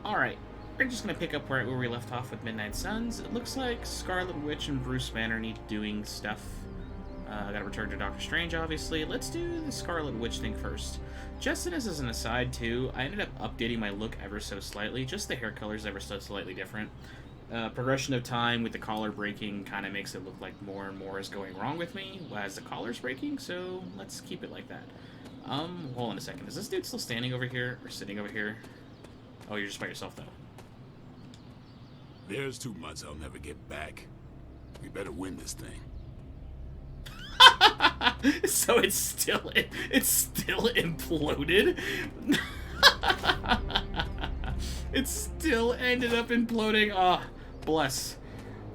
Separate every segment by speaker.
Speaker 1: Alright. We're just gonna pick up right where we left off with Midnight Suns. It looks like Scarlet Witch and Bruce Banner need doing stuff. Gotta return to Doctor Strange, obviously. Let's do the Scarlet Witch thing first. Just as an aside, too, I ended up updating my look ever so slightly. Just the hair color's ever so slightly different. Progression of time with the collar breaking kind of makes it look like more and more is going wrong with me as the collar's breaking, so let's keep it like that. Hold on a second. Is this dude still standing over here or sitting over here? Oh, you're just by yourself, though.
Speaker 2: There's 2 months I'll never get back. We better win this thing.
Speaker 1: So it's still imploded. It still ended up imploding. Ah, bless.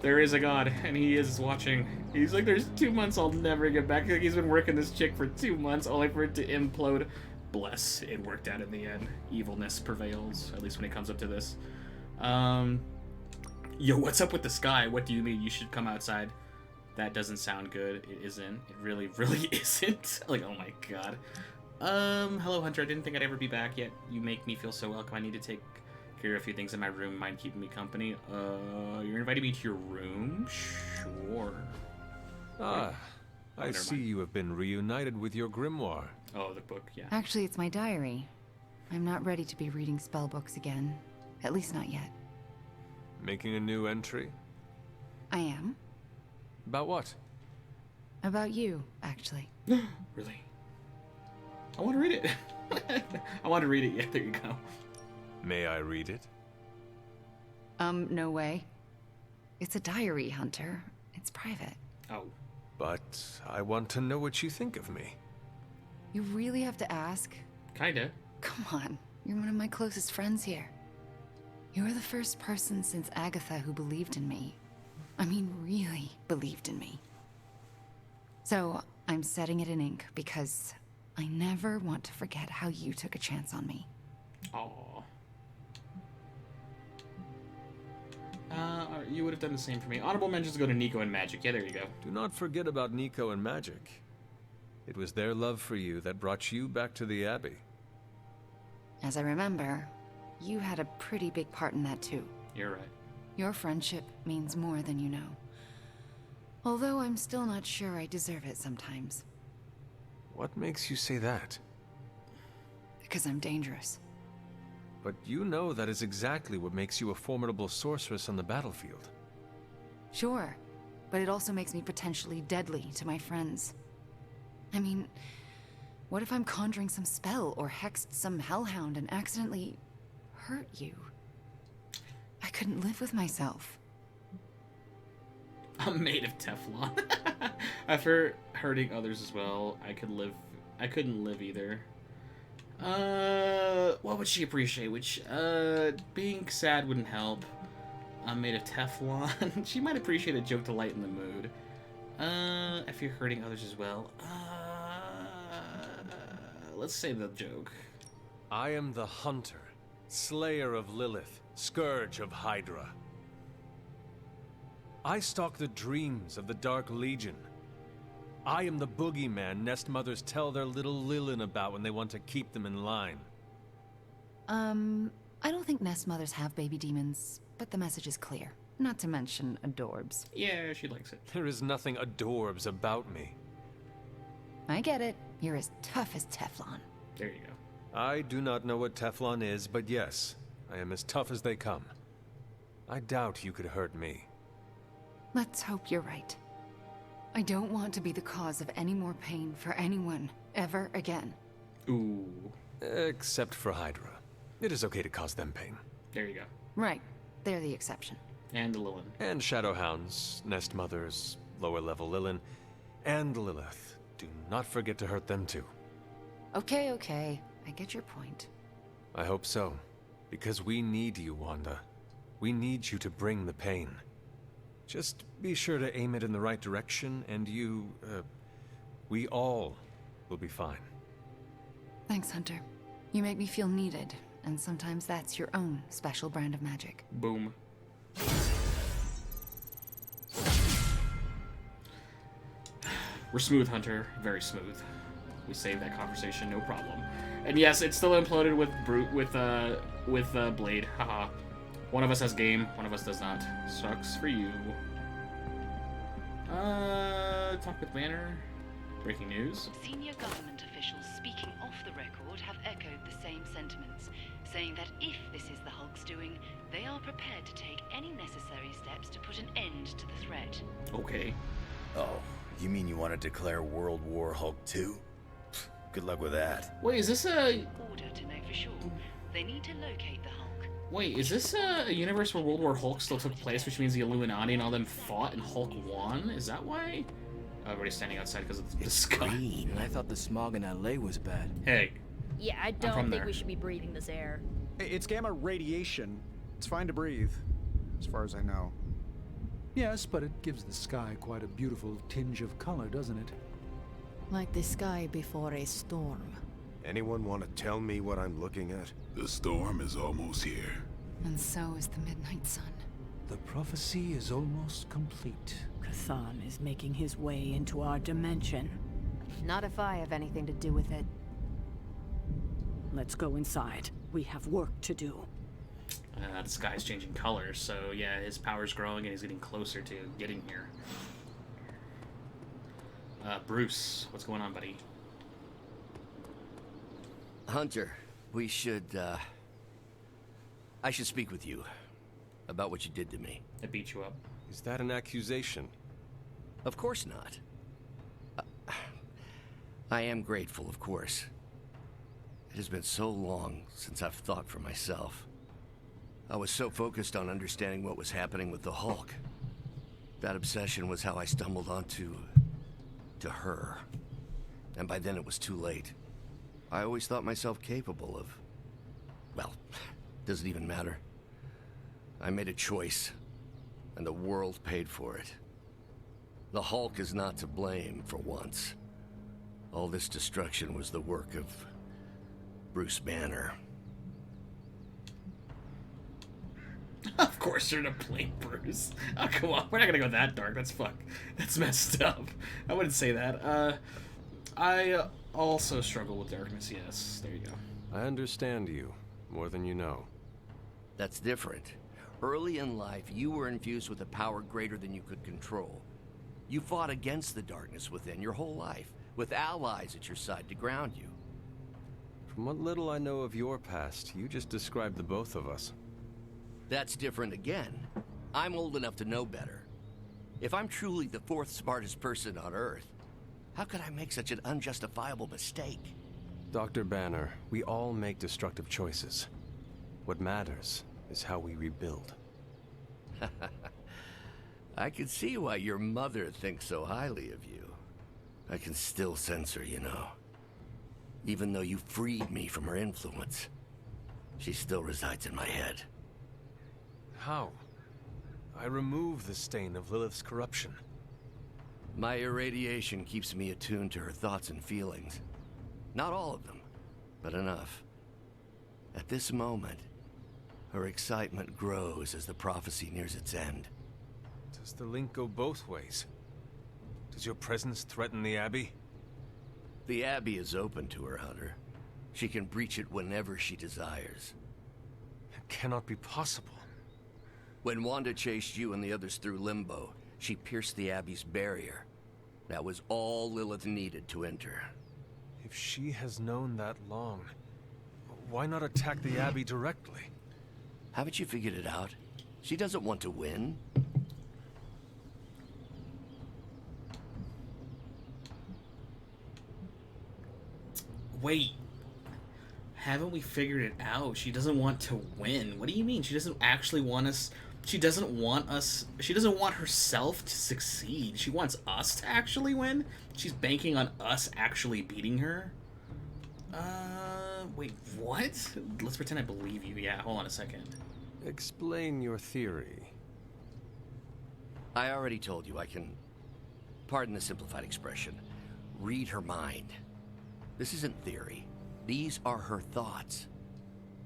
Speaker 1: There is a God, and he is watching. He's like, there's 2 months I'll never get back. Like, he's been working this chick for 2 months, only for it to implode. Bless. It worked out in the end. Evilness prevails, at least when it comes up to this. Yo, what's up with the sky? What do you mean? You should come outside. That doesn't sound good. It isn't. It really, really isn't. Like, oh my god. Hello, Hunter. I didn't think I'd ever be back yet. You make me feel so welcome. I need to take care of a few things in my room. Mind keeping me company? You're inviting me to your room? Sure.
Speaker 3: Ah, I see you have been reunited with your grimoire.
Speaker 1: Oh, the book, yeah.
Speaker 4: Actually, it's my diary. I'm not ready to be reading spell books again. At least not yet.
Speaker 3: Making a new entry?
Speaker 4: I am.
Speaker 3: About what?
Speaker 4: About you, actually.
Speaker 1: Really? I want to read it. I want to read it. Yeah, there you go.
Speaker 3: May I read it?
Speaker 4: No way. It's a diary, Hunter. It's private.
Speaker 1: Oh.
Speaker 3: But I want to know what you think of me.
Speaker 4: You really have to ask?
Speaker 1: Kinda.
Speaker 4: Come on. You're one of my closest friends here. You were the first person since Agatha who believed in me. I mean, really believed in me. So, I'm setting it in ink because I never want to forget how you took a chance on me.
Speaker 1: Aww. You would have done the same for me. Honorable mentions go to Nico and Magik. Yeah, there you go.
Speaker 3: Do not forget about Nico and Magik. It was their love for you that brought you back to the Abbey.
Speaker 4: As I remember, you had a pretty big part in that too.
Speaker 1: You're right.
Speaker 4: Your friendship means more than you know. Although I'm still not sure I deserve it sometimes.
Speaker 3: What makes you say that?
Speaker 4: Because I'm dangerous.
Speaker 3: But you know that is exactly what makes you a formidable sorceress on the battlefield.
Speaker 4: Sure, but it also makes me potentially deadly to my friends. I mean, what if I'm conjuring some spell or hexed some hellhound and accidentally hurt you? I couldn't live with myself.
Speaker 1: I'm made of Teflon. After hurting others as well, I couldn't live either. What would she appreciate? Which, being sad wouldn't help. I'm made of Teflon. She might appreciate a joke to lighten the mood. If you're hurting others as well. Let's say the joke.
Speaker 3: I am the Hunter, Slayer of Lilith, Scourge of Hydra. I stalk the dreams of the Dark Legion. I am the boogeyman nest mothers tell their little Lilin about when they want to keep them in line.
Speaker 4: I don't think nest mothers have baby demons, but the message is clear. Not to mention adorbs.
Speaker 1: Yeah, she likes it.
Speaker 3: There is nothing adorbs about me.
Speaker 4: I get it. You're as tough as Teflon.
Speaker 1: There you go.
Speaker 3: I do not know what Teflon is, but yes, I am as tough as they come. I doubt you could hurt me.
Speaker 4: Let's hope you're right. I don't want to be the cause of any more pain for anyone, ever again.
Speaker 1: Ooh.
Speaker 3: Except for Hydra. It is okay to cause them pain.
Speaker 1: There you go.
Speaker 4: Right. They're the exception.
Speaker 1: And Lilith.
Speaker 3: And Shadowhounds, Nest Mothers, lower level Lilin, and Lilith. Do not forget to hurt them too.
Speaker 4: Okay, okay. I get your point.
Speaker 3: I hope so. Because we need you, Wanda. We need you to bring the pain. Just be sure to aim it in the right direction, and we all will be fine.
Speaker 4: Thanks, Hunter. You make me feel needed, and sometimes that's your own special brand of magic.
Speaker 1: Boom. We're smooth, Hunter. Very smooth. We saved that conversation, no problem. And yes, it's still imploded with Blade. Haha. One of us has game, one of us does not. Sucks for you. Talk with Banner. Breaking news.
Speaker 5: Senior government officials speaking off the record have echoed the same sentiments, saying that if this is the Hulk's doing, they are prepared to take any necessary steps to put an end to the threat.
Speaker 1: Okay.
Speaker 6: Oh, you mean you want to declare World War Hulk 2? Good luck with that.
Speaker 1: Wait, is this a...
Speaker 5: Order to know for sure. They need to locate the Hulk.
Speaker 1: Wait, is this a universe where World War Hulk still took place, which means the Illuminati and all them fought and Hulk won? Is that why? Oh, everybody's standing outside because of the sky.
Speaker 6: Green.
Speaker 7: And I thought the smog in LA was bad.
Speaker 1: Hey.
Speaker 8: Yeah, I
Speaker 1: from
Speaker 8: don't think
Speaker 1: there.
Speaker 8: we should be breathing this air.
Speaker 9: It's gamma radiation. It's fine to breathe, as far as I know.
Speaker 10: Yes, but it gives the sky quite a beautiful tinge of color, doesn't it?
Speaker 11: Like the sky before a storm.
Speaker 12: Anyone want to tell me what I'm looking at?
Speaker 2: The storm is almost here.
Speaker 4: And so is the midnight sun.
Speaker 10: The prophecy is almost complete.
Speaker 11: K'than is making his way into our dimension.
Speaker 13: Not if I have anything to do with it.
Speaker 11: Let's go inside. We have work to do.
Speaker 1: The sky's changing colors, so yeah, his power's growing and he's getting closer to getting here. Bruce, what's going on, buddy?
Speaker 6: Hunter, we should, I should speak with you about what you did to me.
Speaker 1: I beat you up.
Speaker 3: Is that an accusation?
Speaker 6: Of course not. I am grateful, of course. It has been so long since I've thought for myself. I was so focused on understanding what was happening with the Hulk. That obsession was how I stumbled onto... to her. And by then it was too late. I always thought myself capable of... well, doesn't even matter. I made a choice, and the world paid for it. The Hulk is not to blame for once. All this destruction was the work of Bruce Banner.
Speaker 1: Of course you're to blame Bruce. Oh, come on. We're not gonna go that dark. That's messed up. I wouldn't say that. I also struggle with darkness, yes. There you go.
Speaker 3: I understand you, more than you know.
Speaker 6: That's different. Early in life, you were infused with a power greater than you could control. You fought against the darkness within your whole life, with allies at your side to ground you.
Speaker 3: From what little I know of your past, you just described the both of us.
Speaker 6: That's different again. I'm old enough to know better. If I'm truly the fourth smartest person on Earth, how could I make such an unjustifiable mistake?
Speaker 3: Dr. Banner, we all make destructive choices. What matters is how we rebuild.
Speaker 6: I can see why your mother thinks so highly of you. I can still sense her, you know. Even though you freed me from her influence, she still resides in my head.
Speaker 3: How? I remove the stain of Lilith's corruption.
Speaker 6: My irradiation keeps me attuned to her thoughts and feelings. Not all of them, but enough. At this moment, her excitement grows as the prophecy nears its end.
Speaker 3: Does the link go both ways? Does your presence threaten the Abbey?
Speaker 6: The Abbey is open to her, Hunter. She can breach it whenever she desires.
Speaker 3: It cannot be possible.
Speaker 6: When Wanda chased you and the others through Limbo, she pierced the Abbey's barrier. That was all Lilith needed to enter.
Speaker 3: If she has known that long, why not attack the Abbey directly?
Speaker 6: Haven't you figured it out? She doesn't want to win.
Speaker 1: Wait. Haven't we figured it out? She doesn't want to win. What do you mean? She doesn't actually want us... She doesn't want herself to succeed. She wants us to actually win? She's banking on us actually beating her? Wait, what? Let's pretend I believe you. Yeah, hold on a second.
Speaker 3: Explain your theory.
Speaker 6: I already told you I can, pardon the simplified expression, read her mind. This isn't theory. These are her thoughts.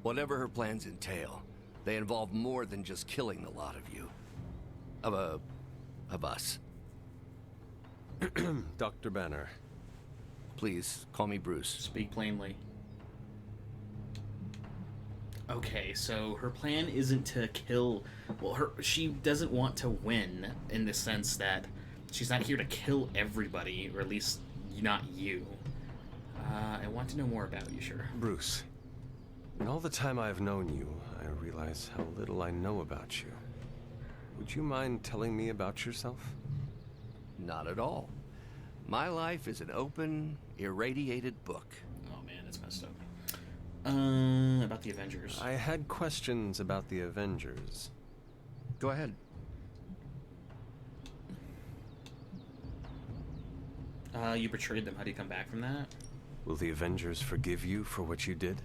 Speaker 6: Whatever her plans entail, they involve more than just killing the lot of you. Of us.
Speaker 3: Dr. Banner.
Speaker 6: Please, call me Bruce.
Speaker 1: Speak plainly. Okay, so her plan isn't to kill... Well, she doesn't want to win in the sense that she's not here to kill everybody, or at least not you. I want to know more about you, sure.
Speaker 3: Bruce, in all the time I've known you, I realize how little I know about you. Would you mind telling me about yourself?
Speaker 6: Not at all. My life is an open, irradiated book.
Speaker 1: Oh man, that's messed up. About the Avengers.
Speaker 3: I had questions about the Avengers.
Speaker 6: Go ahead.
Speaker 1: You betrayed them. How do you come back from that?
Speaker 3: Will the Avengers forgive you for what you did?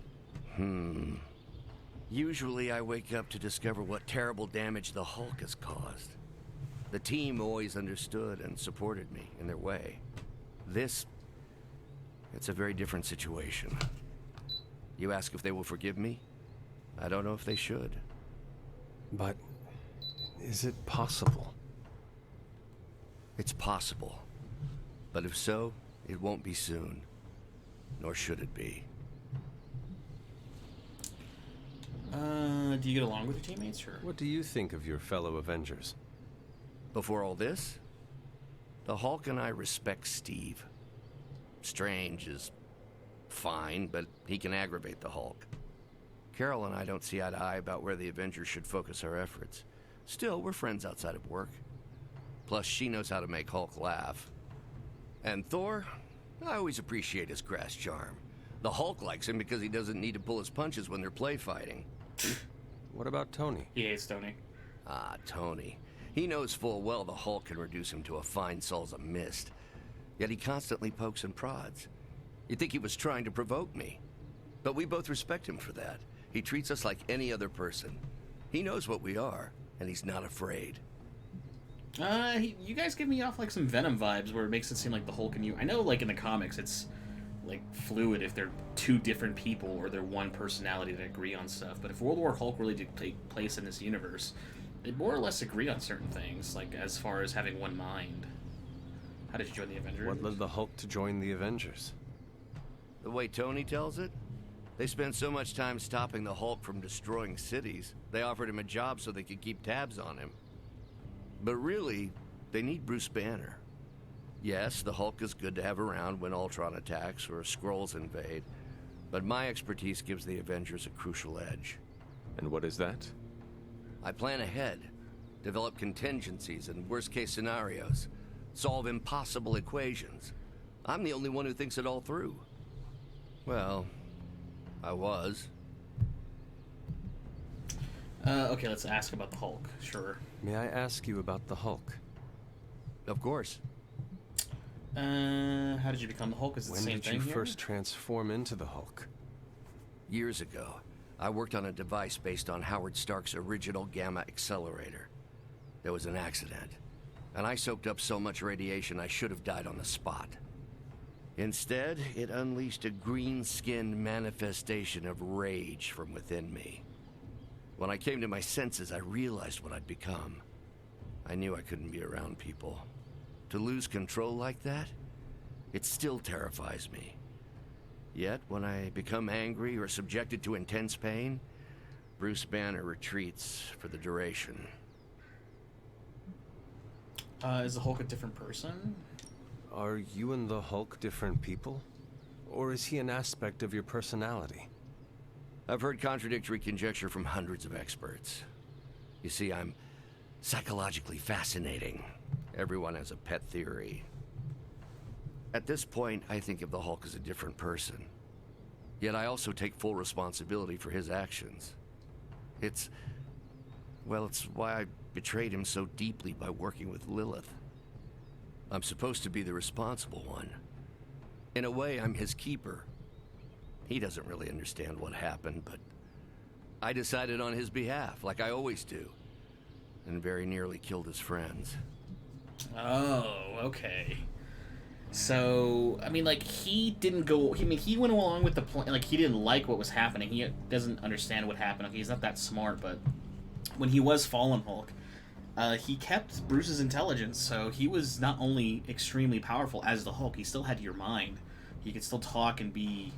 Speaker 6: Usually I wake up to discover what terrible damage the Hulk has caused. The team always understood and supported me in their way. It's a very different situation. You ask if they will forgive me? I don't know if they should.
Speaker 3: But is it possible?
Speaker 6: It's possible. But if so, it won't be soon. Nor should it be.
Speaker 1: Do you get along with your teammates, or?
Speaker 3: What do you think of your fellow Avengers?
Speaker 6: Before all this, the Hulk and I respect Steve. Strange is fine, but he can aggravate the Hulk. Carol and I don't see eye to eye about where the Avengers should focus our efforts. Still, we're friends outside of work. Plus, she knows how to make Hulk laugh. And Thor, I always appreciate his crass charm. The Hulk likes him because he doesn't need to pull his punches when they're play fighting.
Speaker 3: What about Tony?
Speaker 1: He hates Tony.
Speaker 6: Ah, Tony. He knows full well the Hulk can reduce him to a fine salsa mist. Yet he constantly pokes and prods. You'd think he was trying to provoke me. But we both respect him for that. He treats us like any other person. He knows what we are, and he's not afraid.
Speaker 1: You guys give me off like some Venom vibes, where it makes it seem like the Hulk and you... I know, like, in the comics, it's, like, fluid if they're two different people or they're one personality that agree on stuff. But if World War Hulk really did take place in this universe, they more or less agree on certain things, like, as far as having one mind. How did you join the Avengers?
Speaker 3: What led the Hulk to join the Avengers?
Speaker 6: The way Tony tells it, they spent so much time stopping the Hulk from destroying cities, they offered him a job so they could keep tabs on him. But really, they need Bruce Banner. Yes, the Hulk is good to have around when Ultron attacks or Skrulls invade, but my expertise gives the Avengers a crucial edge.
Speaker 3: And what is that?
Speaker 6: I plan ahead, develop contingencies and worst-case scenarios, solve impossible equations. I'm the only one who thinks it all through. Well, I was.
Speaker 1: Okay, let's ask about the Hulk. Sure.
Speaker 3: May I ask you about the Hulk?
Speaker 6: Of course.
Speaker 1: How did you become the Hulk? Is it the same thing
Speaker 3: When did you
Speaker 1: here?
Speaker 3: first transform into the Hulk?
Speaker 6: Years ago, I worked on a device based on Howard Stark's original gamma accelerator. There was an accident, and I soaked up so much radiation I should have died on the spot. Instead, it unleashed a green-skinned manifestation of rage from within me. When I came to my senses, I realized what I'd become. I knew I couldn't be around people. To lose control like that, it still terrifies me. Yet, when I become angry or subjected to intense pain, Bruce Banner retreats for the duration.
Speaker 1: Is the Hulk a different person?
Speaker 3: Are you and the Hulk different people? Or is he an aspect of your personality?
Speaker 6: I've heard contradictory conjecture from hundreds of experts. You see, I'm psychologically fascinating. Everyone has a pet theory. At this point, I think of the Hulk as a different person. Yet I also take full responsibility for his actions. It's why I betrayed him so deeply by working with Lilith. I'm supposed to be the responsible one. In a way, I'm his keeper. He doesn't really understand what happened, but I decided on his behalf, like I always do, and very nearly killed his friends.
Speaker 1: Oh, okay. So, I mean, like, he didn't go... I mean, he went along with the plan. Like, he didn't like what was happening. He doesn't understand what happened. Okay, he's not that smart, but when he was Fallen Hulk, he kept Bruce's intelligence, so he was not only extremely powerful as the Hulk, he still had your mind. He could still talk and be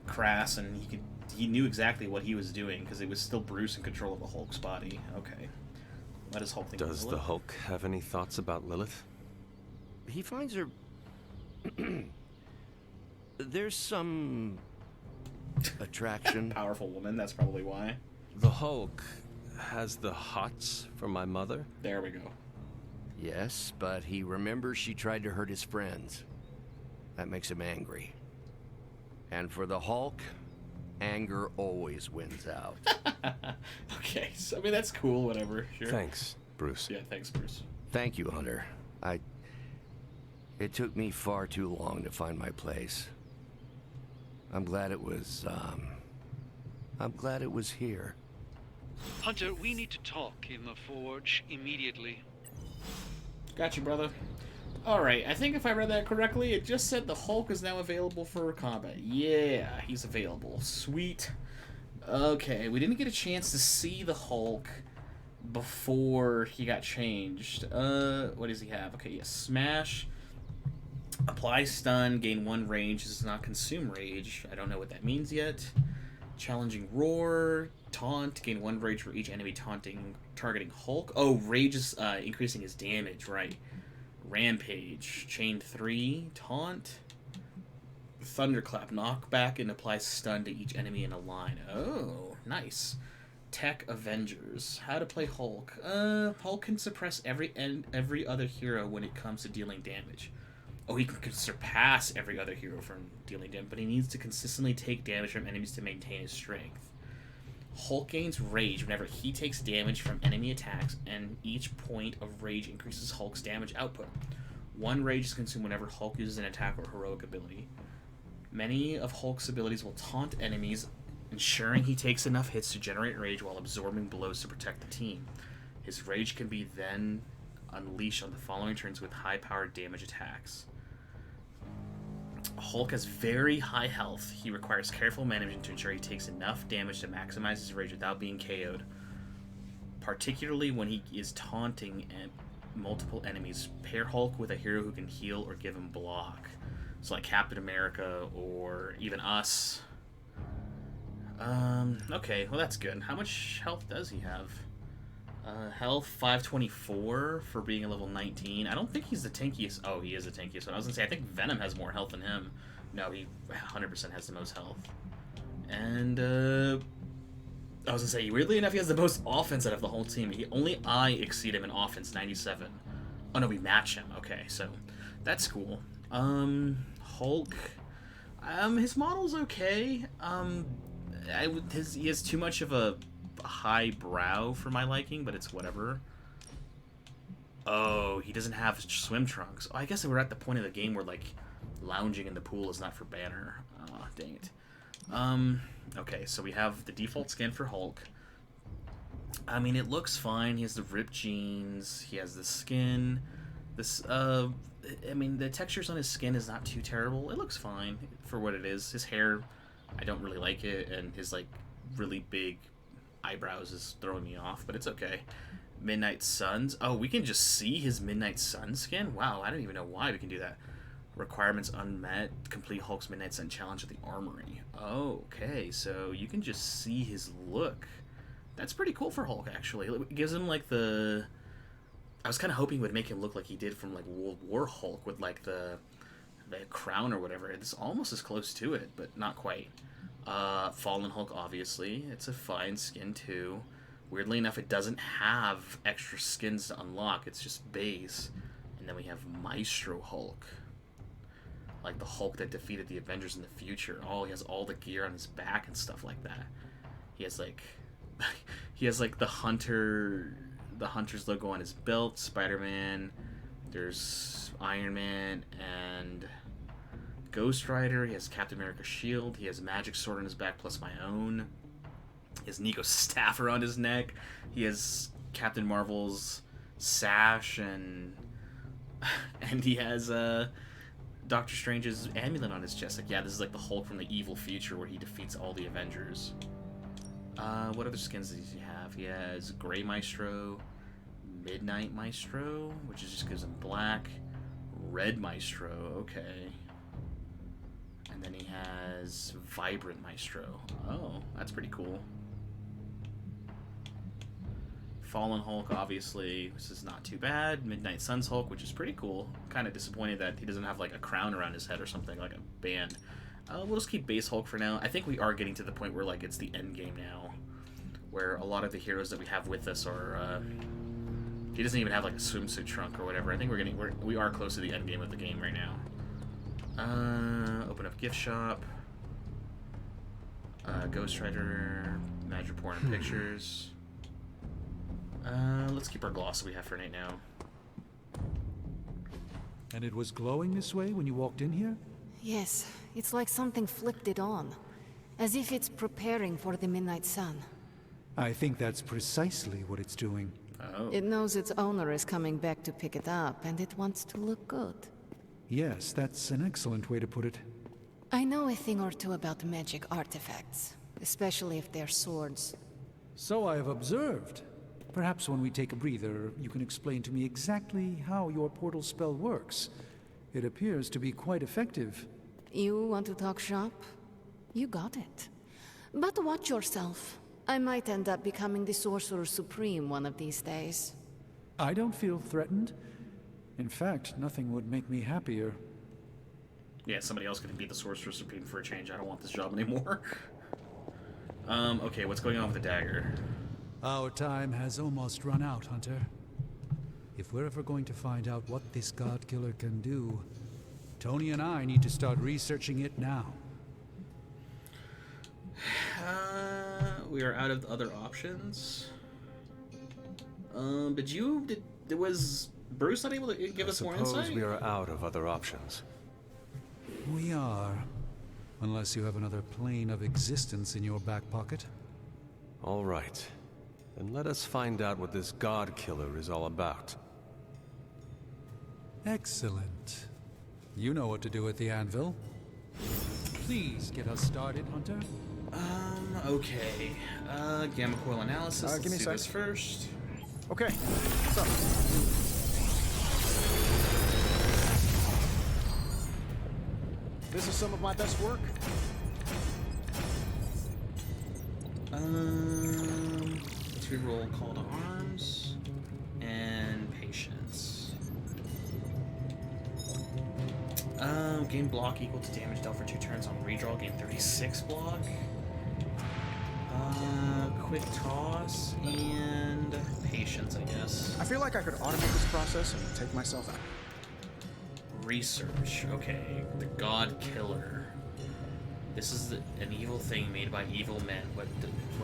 Speaker 1: crass, and he could he knew exactly what he was doing because it was still Bruce in control of the Hulk's body. Okay. What does Hulk think of
Speaker 3: Does
Speaker 1: Lilith?
Speaker 3: the Hulk have any thoughts about Lilith?
Speaker 6: He finds her... There's some... attraction.
Speaker 1: Powerful woman, that's probably why.
Speaker 3: The Hulk has the hots for my mother?
Speaker 1: There we go.
Speaker 6: Yes, but he remembers she tried to hurt his friends. That makes him angry. And for the Hulk, anger always wins out.
Speaker 1: Okay, so I mean that's cool, whatever. Sure.
Speaker 3: Thanks, Bruce.
Speaker 1: Yeah, thanks, Bruce.
Speaker 6: Thank you, Hunter. It took me far too long to find my place. I'm glad it was here.
Speaker 14: Hunter, we need to talk in the Forge immediately.
Speaker 1: Got you, brother. Alright, I think if I read that correctly, it just said the Hulk is now available for combat. Yeah, he's available. Sweet. Okay, we didn't get a chance to see the Hulk before he got changed. What does he have? Okay, yes, Smash. Apply stun, gain 1 rage, does not consume rage. I don't know what that means yet. Challenging Roar, Taunt, gain 1 rage for each enemy targeting Hulk. Oh, rage is increasing his damage, right. Rampage, Chain 3, Taunt. Thunderclap, knockback and applies stun to each enemy in a line. Oh, nice. Tech Avengers, how to play Hulk. Hulk can suppress every other hero when it comes to dealing damage. Oh, he can surpass every other hero from dealing damage, but he needs to consistently take damage from enemies to maintain his strength. Hulk gains rage whenever he takes damage from enemy attacks, and each point of rage increases Hulk's damage output. 1 rage is consumed whenever Hulk uses an attack or heroic ability. Many of Hulk's abilities will taunt enemies, ensuring he takes enough hits to generate rage while absorbing blows to protect the team. His rage can be then unleashed on the following turns with high-powered damage attacks. Hulk has very high health. He requires careful management to ensure he takes enough damage to maximize his rage without being KO'd. Particularly when he is taunting multiple enemies, pair Hulk with a hero who can heal or give him block. So like Captain America or even us. Okay, well that's good. How much health does he have? Health 524 for being a level 19. I don't think he's the tankiest. Oh, he is the tankiest one. I was gonna say, I think Venom has more health than him. No, he 100% has the most health. And, I was gonna say, weirdly enough, he has the most offense out of the whole team. Only I exceed him in offense, 97. Oh no, we match him. Okay, so that's cool. Hulk. His model's okay. He has too much of a high brow for my liking, but it's whatever. Oh, he doesn't have swim trunks. Oh, I guess we're at the point of the game where, like, lounging in the pool is not for Banner. Oh, dang it. Okay, so we have the default skin for Hulk. I mean, it looks fine. He has the ripped jeans. He has the skin. I mean, the textures on his skin is not too terrible. It looks fine for what it is. His hair, I don't really like it, and his, like, really big eyebrows is throwing me off, but it's okay. Midnight Suns. Oh, we can just see his Midnight Sun skin? Wow, I don't even know why we can do that. Requirements unmet. Complete Hulk's Midnight Sun challenge at the Armory. Oh, okay, so you can just see his look. That's pretty cool for Hulk, actually. It gives him, like, the... I was kind of hoping it would make him look like he did from, like, World War Hulk with, like, the crown or whatever. It's almost as close to it, but not quite. Fallen Hulk, obviously. It's a fine skin, too. Weirdly enough, it doesn't have extra skins to unlock. It's just base. And then we have Maestro Hulk. Like the Hulk that defeated the Avengers in the future. Oh, he has all the gear on his back and stuff like that. He has, like... he has, like, the Hunter's logo on his belt. Spider-Man. There's Iron Man and Ghost Rider. He has Captain America's shield. He has Magic sword on his back plus my own. He has Nico's staff around his neck. He has Captain Marvel's sash and he has Doctor Strange's amulet on his chest. Like, yeah, this is like the Hulk from the evil future where he defeats all the Avengers. What other skins does he have? He has Gray Maestro, Midnight Maestro, which just gives him black, Red Maestro, okay. And then he has Vibrant Maestro. Oh, that's pretty cool. Fallen Hulk, obviously, this is not too bad. Midnight Suns Hulk, which is pretty cool. Kind of disappointed that he doesn't have like a crown around his head or something, like a band. We'll just keep base Hulk for now. I think we are getting to the point where like it's the end game now, where a lot of the heroes that we have with us are. He doesn't even have like a swimsuit trunk or whatever. I think we are close to the end game of the game right now. Open up gift shop. Ghost Rider, Magic Porn and Pictures. Let's keep our gloss that we have for right now.
Speaker 10: And it was glowing this way when you walked in here?
Speaker 13: Yes, it's like something flipped it on. As if it's preparing for the midnight sun.
Speaker 10: I think that's precisely what it's doing.
Speaker 1: Oh.
Speaker 13: It knows its owner is coming back to pick it up, and it wants to look good.
Speaker 10: Yes, that's an excellent way to put it.
Speaker 13: I know a thing or two about magic artifacts, especially if they're swords.
Speaker 10: So I have observed. Perhaps when we take a breather, you can explain to me exactly how your portal spell works. It appears to be quite effective.
Speaker 13: You want to talk shop? You got it. But watch yourself. I might end up becoming the Sorcerer Supreme one of these days.
Speaker 10: I don't feel threatened. In fact, nothing would make me happier.
Speaker 1: Yeah, somebody else can be the Sorcerer Supreme for a change. I don't want this job anymore. Okay, what's going on with the dagger?
Speaker 10: Our time has almost run out, Hunter. If we're ever going to find out what this Godkiller can do, Tony and I need to start researching it now.
Speaker 1: We are out of other options. Was Bruce not able to give us more insight?
Speaker 3: Suppose we are out of other options.
Speaker 10: We are. Unless you have another plane of existence in your back pocket.
Speaker 3: All right. Then let us find out what this Godkiller is all about.
Speaker 10: Excellent. You know what to do at the anvil. Please get us started, Hunter.
Speaker 1: Okay. Gamma coil analysis. Let's
Speaker 9: give me a
Speaker 1: do
Speaker 9: sec.
Speaker 1: this first.
Speaker 9: Okay, so... this is some of my best work.
Speaker 1: Let's reroll Call to Arms and Patience. Gain block equal to damage dealt for 2 turns on redraw. Gain 36 block. Quick toss and Patience, I guess.
Speaker 9: I feel like I could automate this process and take myself out.
Speaker 1: Research. Okay, the Godkiller. This is an evil thing made by evil men. What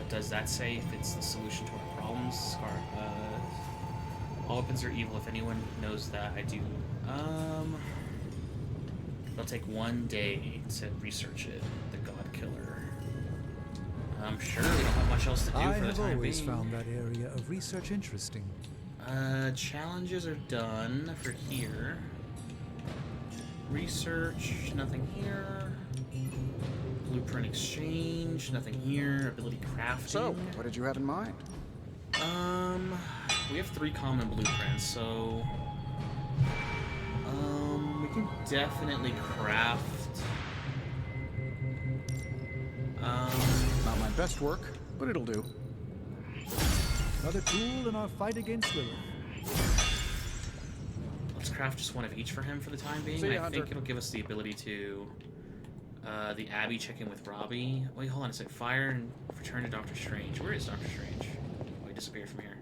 Speaker 1: does that say? If it's the solution to our problems? All weapons are evil. If anyone knows that, I do. It'll take 1 day to research it. The Godkiller. I'm sure we don't have much else to do for the time being.
Speaker 10: I have always found that area of research interesting.
Speaker 1: Challenges are done for here. Research, nothing here. Blueprint exchange, nothing here. Ability crafting.
Speaker 9: So, what did you have in mind?
Speaker 1: We have 3 common blueprints, so we can definitely craft.
Speaker 9: Not my best work, but it'll do.
Speaker 10: Another tool in our fight against Lilith.
Speaker 1: Let's craft just 1 of each for him for the time being.
Speaker 9: See ya,
Speaker 1: I
Speaker 9: Hunter.
Speaker 1: think it'll give us the ability to the Abby check in with Robbie. Wait, hold on a sec. Fire and return to Doctor Strange. Where is Doctor Strange? Oh, he disappeared from here.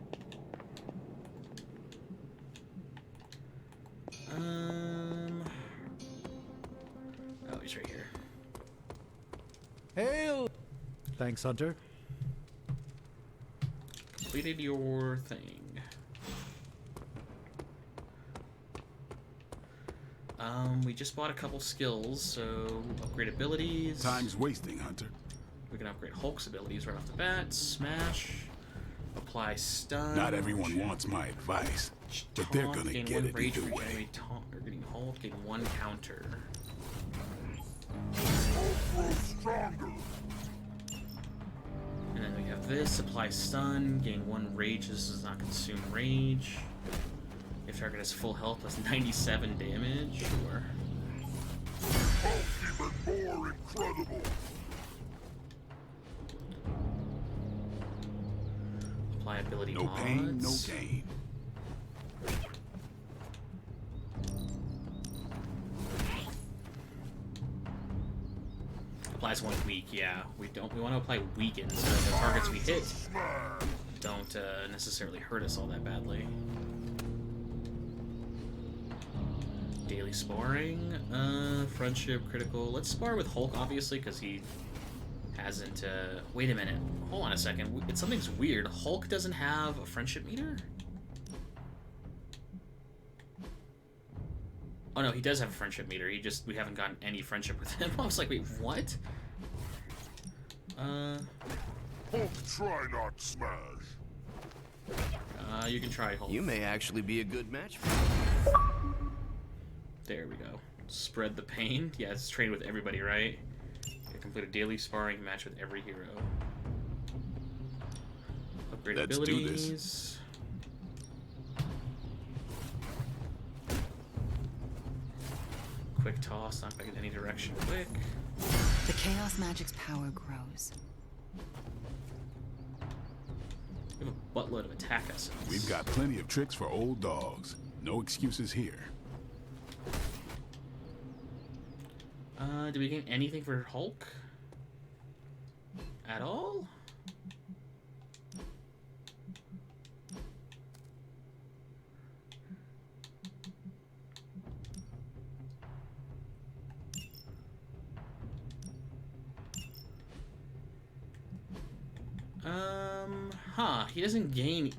Speaker 1: Oh, he's right here.
Speaker 10: Hail! Thanks, Hunter.
Speaker 1: Completed your thing. We just bought a couple skills, so upgrade abilities.
Speaker 2: Time's wasting, Hunter.
Speaker 1: We can upgrade Hulk's abilities right off the bat. Smash. Apply stun.
Speaker 2: Not everyone wants my advice, but they're gonna
Speaker 1: gain
Speaker 2: get
Speaker 1: 1
Speaker 2: it
Speaker 1: rage
Speaker 2: either
Speaker 1: for
Speaker 2: way.
Speaker 1: every taunt. Or getting Hulk, gain 1 counter. And then we have this. Apply stun. Gain 1 rage. This does not consume rage. If target has full health plus 97 damage. Sure.
Speaker 2: Incredible.
Speaker 1: Apply ability
Speaker 2: No
Speaker 1: mods.
Speaker 2: pain, no gain.
Speaker 1: Applies 1 week, yeah. We want to apply weaken so that the targets we hit don't necessarily hurt us all that badly. Daily sparring, friendship, critical. Let's spar with Hulk, obviously, because he hasn't, wait a minute. Hold on a second. Something's weird. Hulk doesn't have a friendship meter? Oh no, he does have a friendship meter. We haven't gotten any friendship with him. I was like, wait, what?
Speaker 2: Hulk, try not smash.
Speaker 1: You can try Hulk.
Speaker 6: You may actually be a good match for me.
Speaker 1: There we go. Spread the pain. Yeah, it's trained with everybody, right? You complete a daily sparring match with every hero. Upgrade
Speaker 2: Let's
Speaker 1: abilities.
Speaker 2: do this.
Speaker 1: Quick toss, not back in any direction. Quick.
Speaker 4: The Chaos Magic's power grows.
Speaker 1: We have a buttload of attack essence.
Speaker 2: We've got plenty of tricks for old dogs. No excuses here.
Speaker 1: Do we gain anything for Hulk? At all? He doesn't gain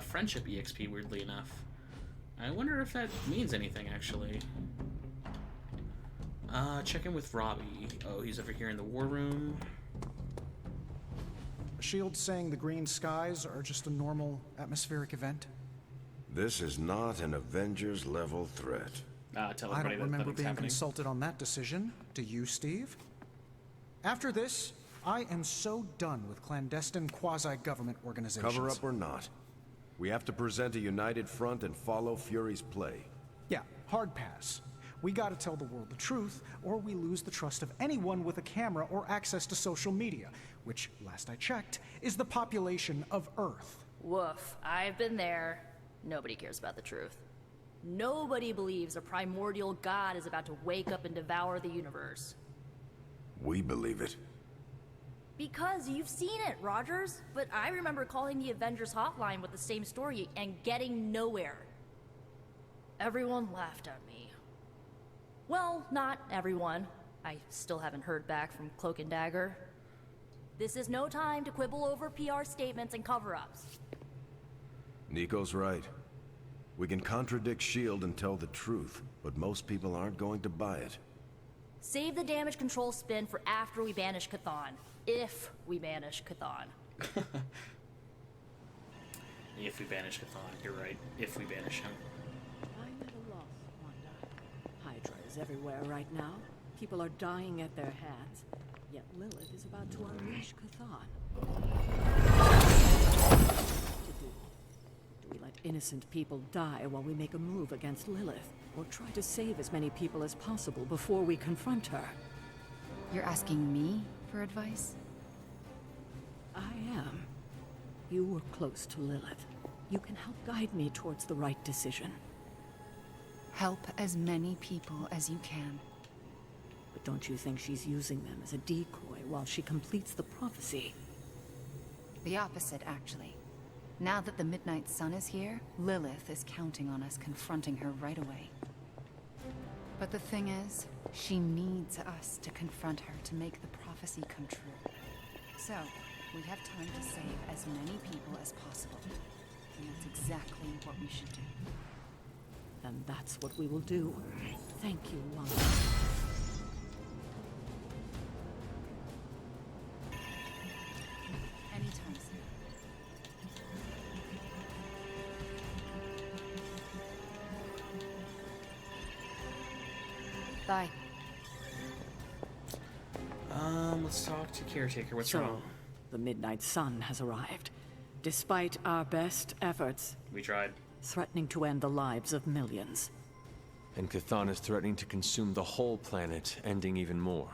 Speaker 1: friendship EXP, weirdly enough. I wonder if that means anything, actually. Check in with Robbie. Oh, he's over here in the war room.
Speaker 9: Shield's saying the green skies are just a normal atmospheric event.
Speaker 12: This is not an Avengers-level threat.
Speaker 1: Tell
Speaker 9: I
Speaker 1: everybody
Speaker 9: don't remember
Speaker 1: that
Speaker 9: being
Speaker 1: happening.
Speaker 9: consulted on that decision. Do you, Steve? After this, I am so done with clandestine quasi-government organizations.
Speaker 12: Cover up or not, we have to present a united front and follow Fury's play.
Speaker 9: Yeah, hard pass. We gotta tell the world the truth, or we lose the trust of anyone with a camera or access to social media, which, last I checked, is the population of Earth.
Speaker 8: Woof. I've been there. Nobody cares about the truth. Nobody believes a primordial god is about to wake up and devour the universe.
Speaker 12: We believe it.
Speaker 8: Because you've seen it, Rogers. But I remember calling the Avengers hotline with the same story and getting nowhere. Everyone laughed at me. Well, not everyone. I still haven't heard back from Cloak and Dagger. This is no time to quibble over PR statements and cover-ups.
Speaker 12: Nico's right. We can contradict S.H.I.E.L.D. and tell the truth, but most people aren't going to buy it.
Speaker 8: Save the damage control spin for after we banish Chthon. If we banish Chthon.
Speaker 1: If we banish Chthon, you're right. If we banish him.
Speaker 11: I'm at a loss, Wanda. Hydra is everywhere right now. People are dying at their hands. Yet Lilith is about to unleash Chthon. What to do? Do we let innocent people die while we make a move against Lilith? Or try to save as many people as possible before we confront her?
Speaker 4: You're asking me for advice?
Speaker 11: I am. You were close to Lilith. You can help guide me towards the right decision.
Speaker 4: Help as many people as you can.
Speaker 11: But don't you think she's using them as a decoy while she completes the prophecy?
Speaker 4: The opposite, actually. Now that the Midnight Sun is here, Lilith is counting on us confronting her right away. But the thing is, she needs us to confront her to make the prophecy come true. So, we have time to save as many people as possible. And that's exactly what we should do.
Speaker 11: Then that's what we will do. Thank you, Wanda.
Speaker 4: Anytime soon. Bye.
Speaker 1: Let's talk to Caretaker. What's
Speaker 11: So,
Speaker 1: wrong?
Speaker 11: the Midnight Sun has arrived. Despite our best efforts,
Speaker 1: We tried.
Speaker 11: threatening to end the lives of millions.
Speaker 3: And Chthon is threatening to consume the whole planet, ending even more.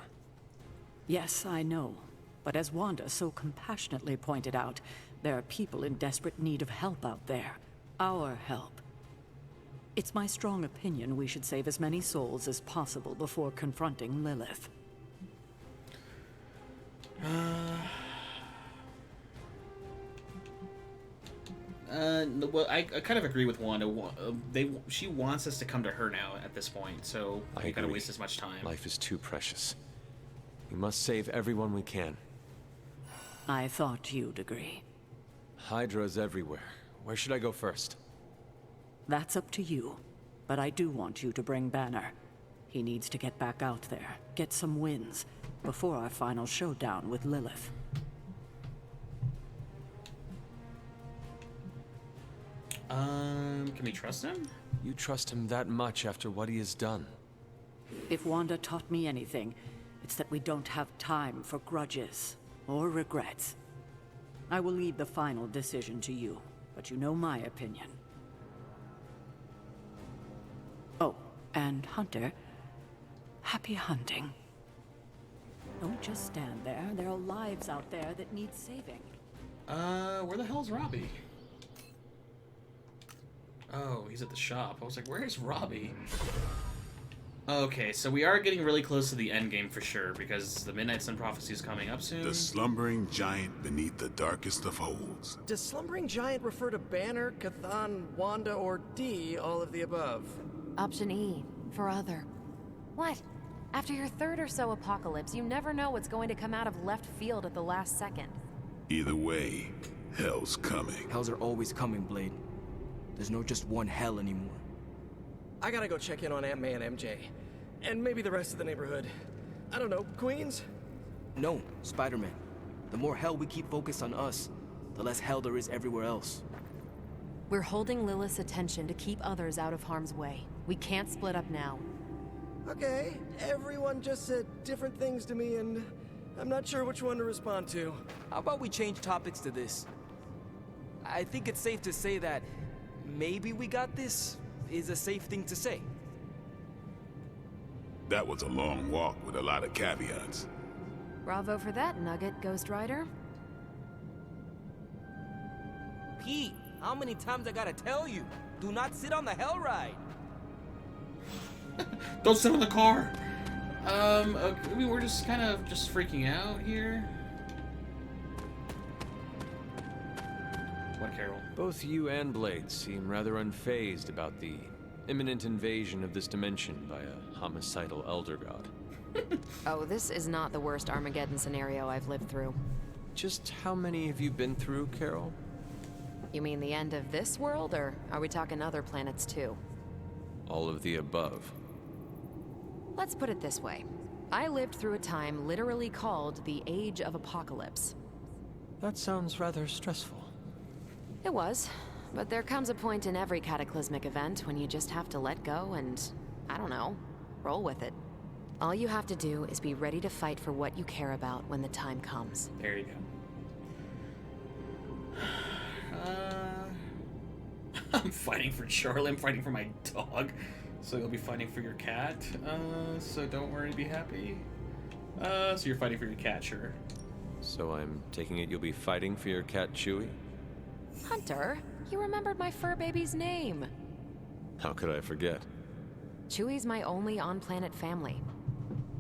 Speaker 11: Yes, I know. But as Wanda so compassionately pointed out, there are people in desperate need of help out there. Our help. It's my strong opinion we should save as many souls as possible before confronting Lilith.
Speaker 1: Well, I kind of agree with Wanda. She wants us to come to her now at this point, so we gotta waste as much time.
Speaker 3: Life is too precious. We must save everyone we can.
Speaker 11: I thought you'd agree.
Speaker 3: Hydra's everywhere. Where should I go first?
Speaker 11: That's up to you. But I do want you to bring Banner. He needs to get back out there, get some wins, before our final showdown with Lilith.
Speaker 1: Can we trust him?
Speaker 3: You trust him that much after what he has done?
Speaker 11: If Wanda taught me anything, it's that we don't have time for grudges or regrets. I will leave the final decision to you, but you know my opinion. Oh, and Hunter, happy hunting. Don't just stand there. There are lives out there that need saving.
Speaker 1: Where the hell's Robbie? Oh, he's at the shop. I was like, where's Robbie? Okay, so we are getting really close to the end game for sure, because the Midnight Sun prophecy is coming up soon.
Speaker 2: The slumbering giant beneath the darkest of holes.
Speaker 15: Does slumbering giant refer to Banner, Cathan, Wanda, or D, all of the above?
Speaker 16: Option E, for other. What? After your third or so apocalypse, you never know what's going to come out of left field at the last second.
Speaker 2: Either way, hell's coming.
Speaker 7: Hells are always coming, Blade. There's no just one hell anymore.
Speaker 15: I gotta go check in on Aunt May and MJ. And maybe the rest of the neighborhood. I don't know, Queens?
Speaker 7: No, Spider-Man. The more hell we keep focused on us, the less hell there is everywhere else.
Speaker 16: We're holding Lilith's attention to keep others out of harm's way. We can't split up now.
Speaker 15: Okay, everyone just said different things to me, and I'm not sure which one to respond to.
Speaker 7: How about we change topics to this? I think it's safe to say that maybe we got this is a safe thing to say.
Speaker 2: That was a long walk with a lot of caveats.
Speaker 16: Bravo for that, Nugget, Ghost Rider.
Speaker 7: Pete, how many times I gotta tell you? Do not sit on the hell ride.
Speaker 1: Don't sit on the car! Okay, I mean, we're just kind of just freaking out here. What, Carol?
Speaker 3: Both you and Blade seem rather unfazed about the imminent invasion of this dimension by a homicidal elder god.
Speaker 16: Oh, this is not the worst Armageddon scenario I've lived through.
Speaker 3: Just how many have you been through, Carol?
Speaker 16: You mean the end of this world, or are we talking other planets too?
Speaker 3: All of the above.
Speaker 16: Let's put it this way. I lived through a time literally called the Age of Apocalypse.
Speaker 3: That sounds rather stressful.
Speaker 16: It was, but there comes a point in every cataclysmic event when you just have to let go and, I don't know, roll with it. All you have to do is be ready to fight for what you care about when the time comes.
Speaker 1: There you go. I'm fighting for Charlie, I'm fighting for my dog. So you'll be fighting for your cat. So don't worry, be happy. So you're fighting for your cat, sure.
Speaker 3: So I'm taking it you'll be fighting for your cat, Chewie?
Speaker 16: Hunter, you remembered my fur baby's name.
Speaker 3: How could I forget?
Speaker 16: Chewie's my only on-planet family.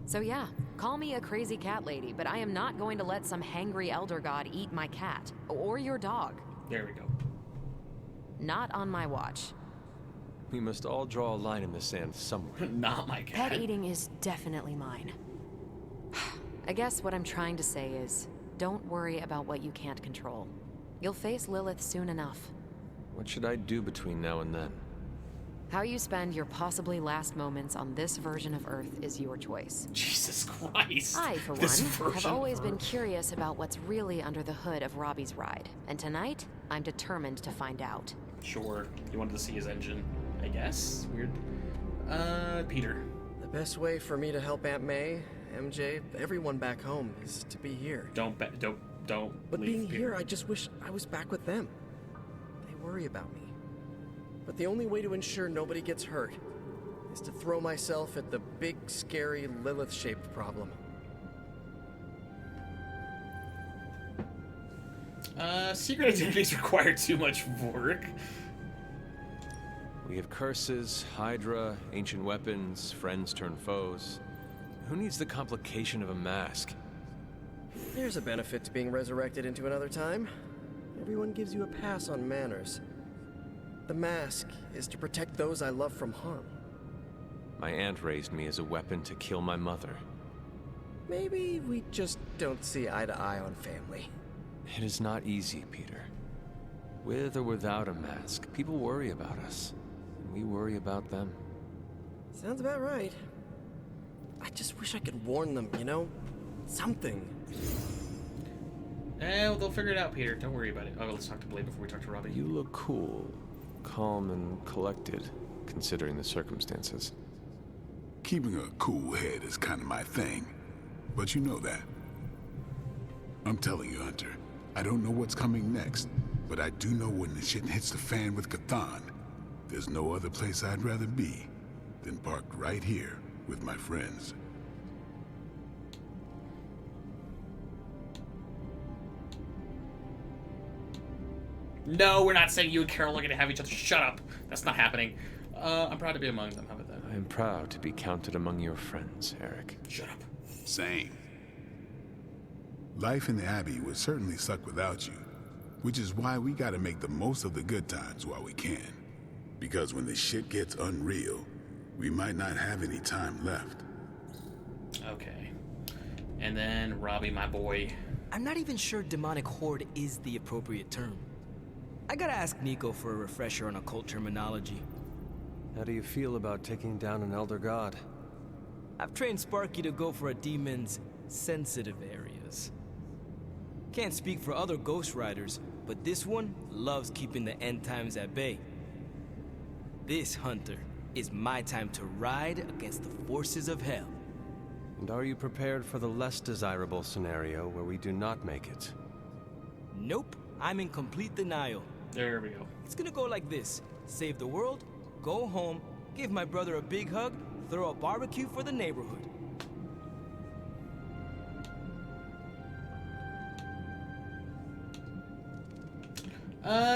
Speaker 16: So yeah, call me a crazy cat lady, but I am not going to let some hangry elder god eat my cat, or your dog.
Speaker 1: There we go.
Speaker 16: Not on my watch.
Speaker 3: We must all draw a line in the sand somewhere.
Speaker 1: Not my cat.
Speaker 16: Pet eating is definitely mine. I guess what I'm trying to say is, don't worry about what you can't control. You'll face Lilith soon enough.
Speaker 3: What should I do between now and then?
Speaker 16: How you spend your possibly last moments on this version of Earth is your choice.
Speaker 1: Jesus Christ.
Speaker 16: I, for one, have always been curious about what's really under the hood of Robbie's ride. And tonight, I'm determined to find out.
Speaker 1: Sure. You wanted to see his engine, I guess? Weird. Peter.
Speaker 15: The best way for me to help Aunt May, MJ, everyone back home is to be here.
Speaker 1: Don't
Speaker 15: But
Speaker 1: leave,
Speaker 15: being
Speaker 1: Peter.
Speaker 15: here, I just wish I was back with them. They worry about me. But the only way to ensure nobody gets hurt is to throw myself at the big, scary, Lilith-shaped problem.
Speaker 1: Secret identities require too much work.
Speaker 3: We have curses, Hydra, ancient weapons, friends turn foes. Who needs the complication of a mask?
Speaker 15: There's a benefit to being resurrected into another time. Everyone gives you a pass on manners. The mask is to protect those I love from harm.
Speaker 3: My aunt raised me as a weapon to kill my mother.
Speaker 15: Maybe we just don't see eye to eye on family.
Speaker 3: It is not easy, Peter. With or without a mask, people worry about us. And we worry about them.
Speaker 15: Sounds about right. I just wish I could warn them, you know? Something.
Speaker 1: Well, they'll figure it out, Peter. Don't worry about it. Oh, let's talk to Blade before we talk to Robbie.
Speaker 3: You look cool, calm and collected, considering the circumstances.
Speaker 2: Keeping a cool head is kind of my thing, but you know that. I'm telling you, Hunter, I don't know what's coming next, but I do know when the shit hits the fan with Chthon, there's no other place I'd rather be than parked right here with my friends.
Speaker 1: No, we're not saying you and Carol are going to have each other. Shut up. That's not happening. I'm proud to be among them. How about that?
Speaker 3: I am proud to be counted among your friends, Eric.
Speaker 1: Shut up.
Speaker 2: Same. Life in the Abbey would certainly suck without you, which is why we gotta make the most of the good times while we can. Because when the shit gets unreal, we might not have any time left.
Speaker 1: Okay. And then Robbie, my boy.
Speaker 7: I'm not even sure demonic horde is the appropriate term. I gotta ask Nico for a refresher on occult terminology.
Speaker 3: How do you feel about taking down an elder god?
Speaker 7: I've trained Sparky to go for a demon's sensitive areas. Can't speak for other Ghost Riders, but this one loves keeping the end times at bay. This, Hunter, is my time to ride against the forces of hell.
Speaker 3: And are you prepared for the less desirable scenario where we do not make it?
Speaker 7: Nope, I'm in complete denial.
Speaker 1: There we go.
Speaker 7: It's gonna go like this. Save the world, go home, give my brother a big hug, throw a barbecue for the neighborhood.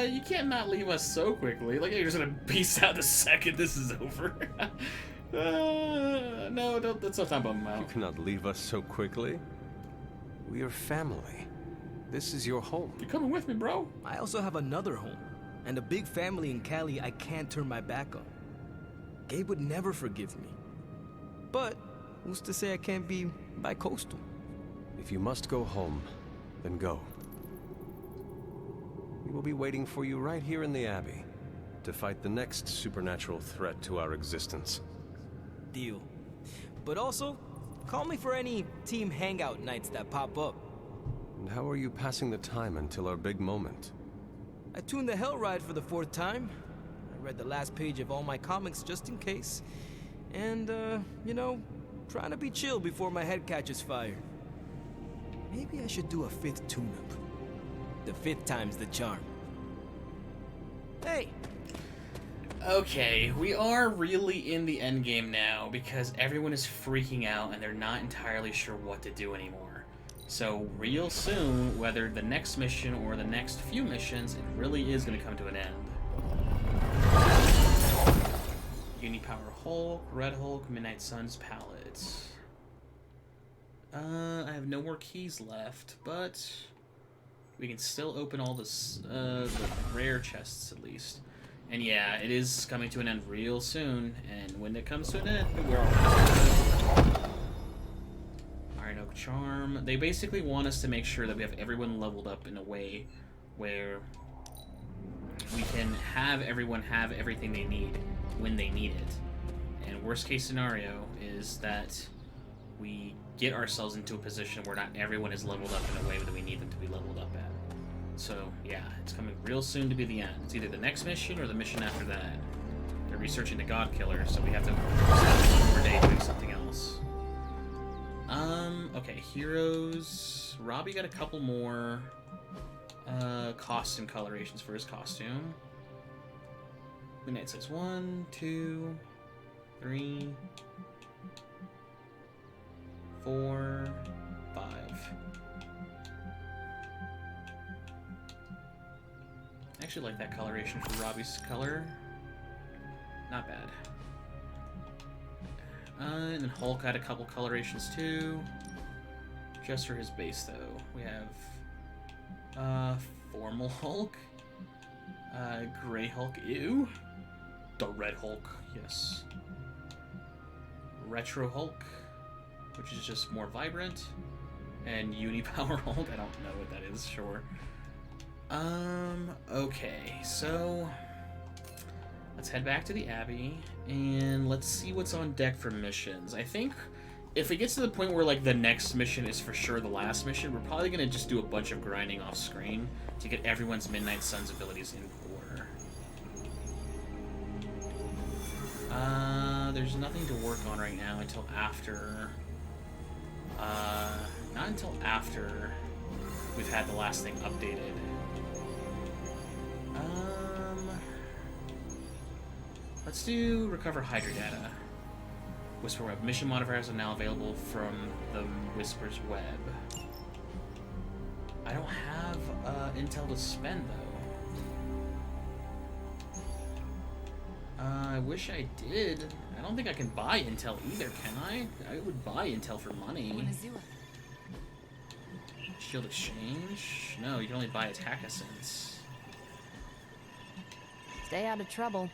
Speaker 1: You can't not leave us so quickly. Like, you're just gonna peace out the second this is over. No, don't, that's not time about him out.
Speaker 3: You cannot leave us so quickly. We are family. This is your home.
Speaker 1: You're coming with me, bro.
Speaker 7: I also have another home, and a big family in Cali I can't turn my back on. Gabe would never forgive me. But who's to say I can't be bi-coastal?
Speaker 3: If you must go home, then go. We will be waiting for you right here in the Abbey to fight the next supernatural threat to our existence.
Speaker 7: Deal. But also, call me for any team Hangout nights that pop up.
Speaker 3: And how are you passing the time until our big moment?
Speaker 7: I tuned the Hell Ride for the 4th time. I read the last page of all my comics just in case. And, you know, trying to be chill before my head catches fire. Maybe I should do a 5th tune-up. The 5th time's the charm. Hey!
Speaker 1: Okay, we are really in the endgame now because everyone is freaking out and they're not entirely sure what to do anymore. So real soon, whether the next mission or the next few missions, it really is going to come to an end. Unipower Hulk, Red Hulk, Midnight Suns palette. I have no more keys left, but we can still open all the rare chests at least. And yeah, it is coming to an end real soon, and when it comes to an end, we're all Iron Oak Charm. They basically want us to make sure that we have everyone leveled up in a way where we can have everyone have everything they need when they need it. And worst case scenario is that we get ourselves into a position where not everyone is leveled up in a way that we need them to be leveled up at. So, yeah, it's coming real soon to be the end. It's either the next mission or the mission after that. They're researching the Godkiller, so we have to spend one more day doing something else. Okay, heroes. Robbie got a couple more costume colorations for his costume. Midnight says 1, 2, 3, 4, 5. actually like that coloration for Robbie's color. Not bad. And then Hulk had a couple colorations too. Just for his base though. We have Formal Hulk. Gray Hulk, ew. The Red Hulk, yes. Retro Hulk, which is just more vibrant. And Unipower Hulk, I don't know what that is, sure. Okay, so let's head back to the Abbey and let's see what's on deck for missions. I think if it gets to the point where like the next mission is for sure the last mission, we're probably gonna just do a bunch of grinding off screen to get everyone's Midnight Suns abilities in order. There's nothing to work on right now until after. Not until after we've had the last thing updated. Let's do recover Hydra data. Whisper Web. Mission modifiers are now available from the Whisper's Web. I don't have intel to spend though. I wish I did. I don't think I can buy intel either, can I? I would buy intel for money. Shield exchange? No, you can only buy attack essence.
Speaker 16: Stay out of trouble.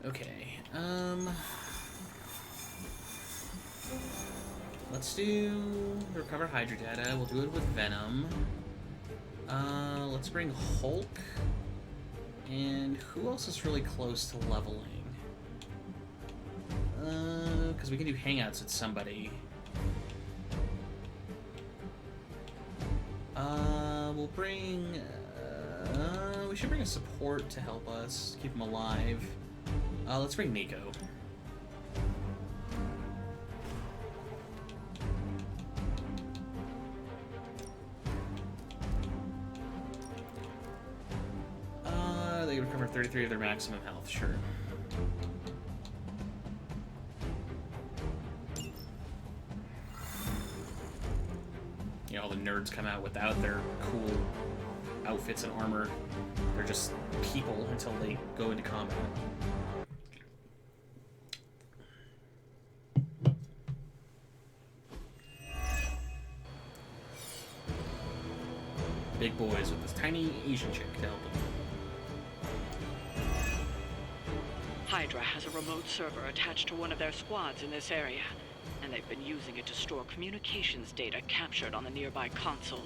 Speaker 1: Okay, let's do recover Hydra data. We'll do it with Venom. Let's bring Hulk. And who else is really close to leveling? Because we can do hangouts with somebody. We'll bring... we should bring a support to help us, keep him alive. Let's bring Nico. They recover 33 of their maximum health, sure. You know, all the nerds come out without their cool outfits and armor. They're just people until they go into combat. Big boys with this tiny Asian chick to help them.
Speaker 11: Hydra has a remote server attached to one of their squads in this area, and they've been using it to store communications data captured on the nearby consoles.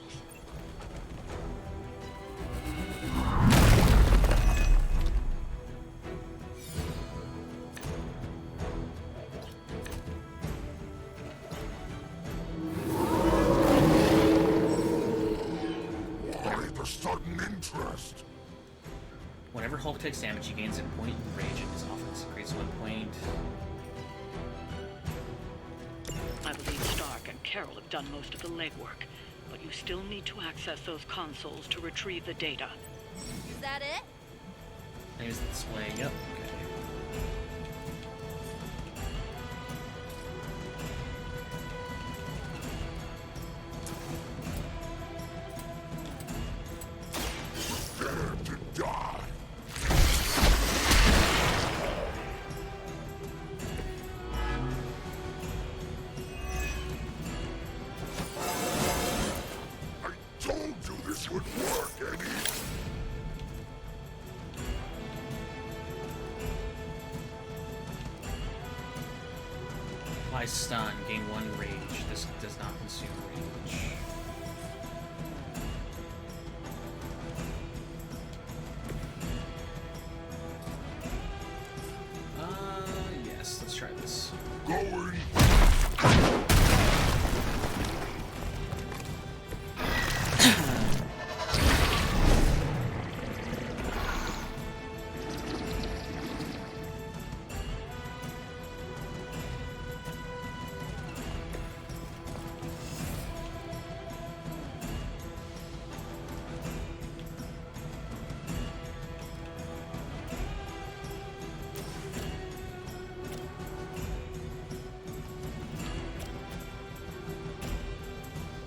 Speaker 2: Why the sudden interest?
Speaker 1: Whenever Hulk takes damage, he gains a point in rage in his offense. Increase 1 point.
Speaker 11: I believe Stark and Carol have done most of the legwork, but you still need to access those consoles to retrieve the data.
Speaker 8: Is that it?
Speaker 1: There's the display. Yep. Okay.
Speaker 2: Prepare to die. I told you this would work, Eddie.
Speaker 1: Apply stun. Gain 1 rage. This does not consume rage. Yes, let's try this.
Speaker 2: Going.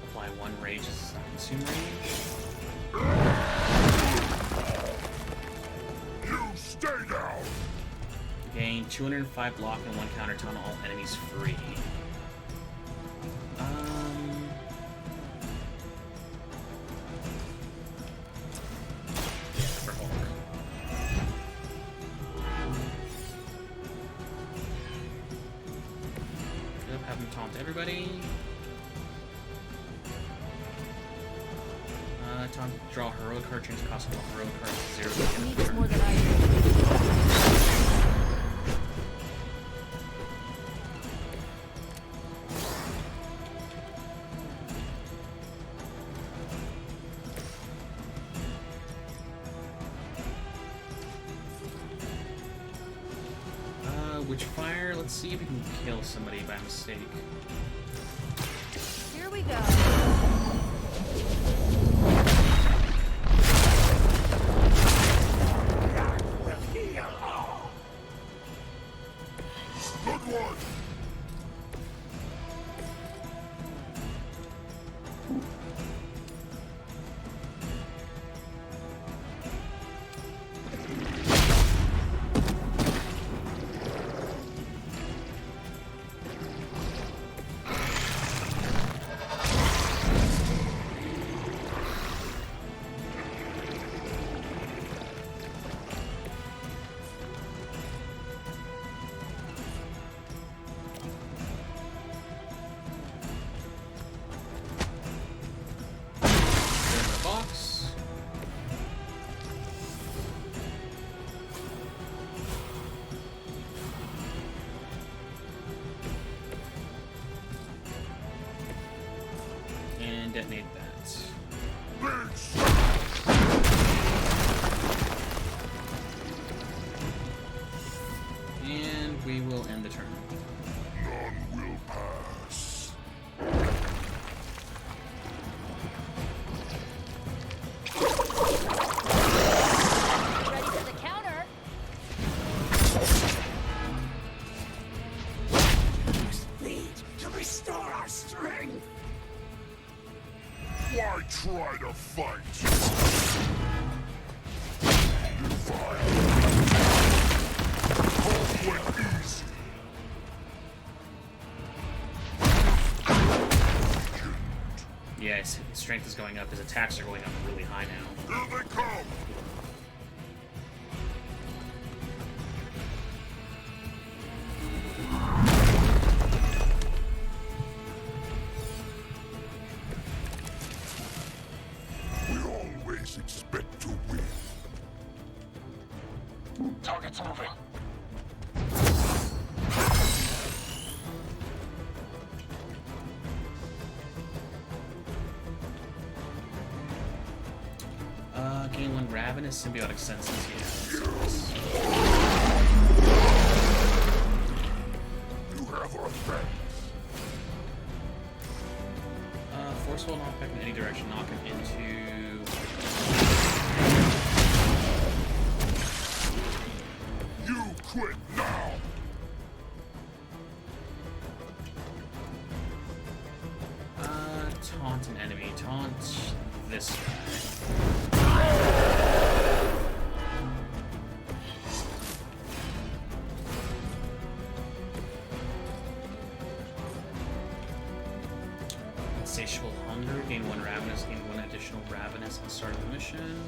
Speaker 1: Apply 1 rage. Does not consume rage.
Speaker 2: Stay down!
Speaker 1: Gain 205 block and 1 counter to all enemies free. Yeah, for Hulk. Yep, have him taunt everybody. Taunt, draw heroic card, change the cost of all heroic cards to 0 at the end of the turn.
Speaker 8: More than I do.
Speaker 1: Witchfire, let's see if we can kill somebody by mistake.
Speaker 8: Here we go.
Speaker 2: Good one!
Speaker 1: Detonate that. And we will end the turn.
Speaker 2: None will pass.
Speaker 8: Ready for the counter?
Speaker 2: Need to restore our strength. Why try to fight? You vile. Hope went easy.
Speaker 1: Yeah, his strength is going up. His attacks are going up really high now.
Speaker 2: Here they come. Expect to win. Target's moving.
Speaker 1: Gain 1 Ravenous Symbiotic Senses. Yeah.
Speaker 2: You have our thanks.
Speaker 1: Forceful knockback in any direction. Knock him into...
Speaker 2: You quit now!
Speaker 1: Taunt an enemy. Taunt this guy. Insatiable Hunger. Gain 1 Ravenous. Gain 1 additional Ravenous at the start of the mission.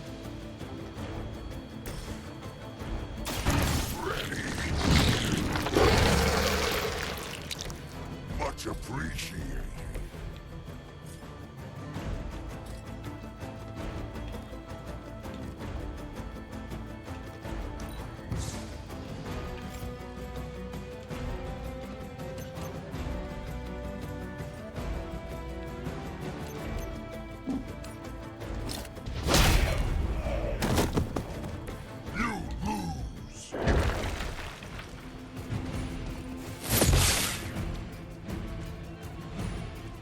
Speaker 2: Much appreciated.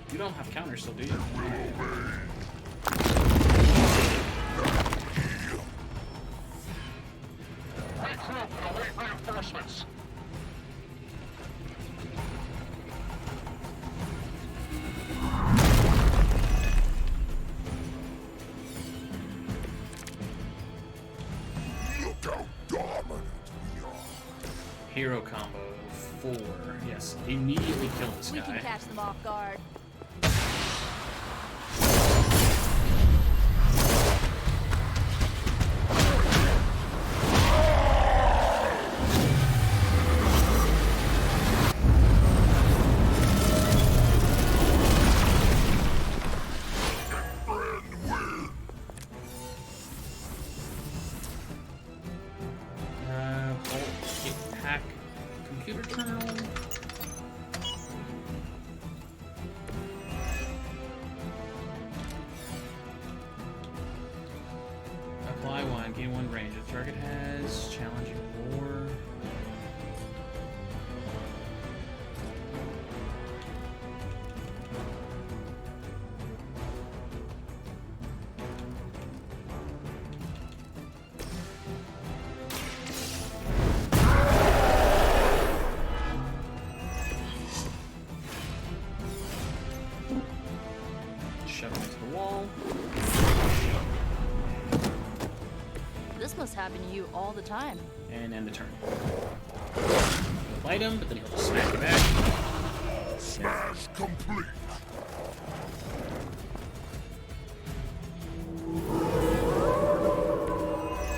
Speaker 1: You don't have counters still, do you?
Speaker 2: Reinforcements. Look how dominant.
Speaker 1: Hero combo 4. Yes, immediately kill this
Speaker 8: We
Speaker 1: guy.
Speaker 8: can catch them off guard.
Speaker 1: Hack computer terminal. Apply 1, gain 1 range. The target has challenging war. Shove him into the wall.
Speaker 8: This must happen to you all the time.
Speaker 1: And end the turn. Fight him, but then he'll just smack you back.
Speaker 2: Smash complete.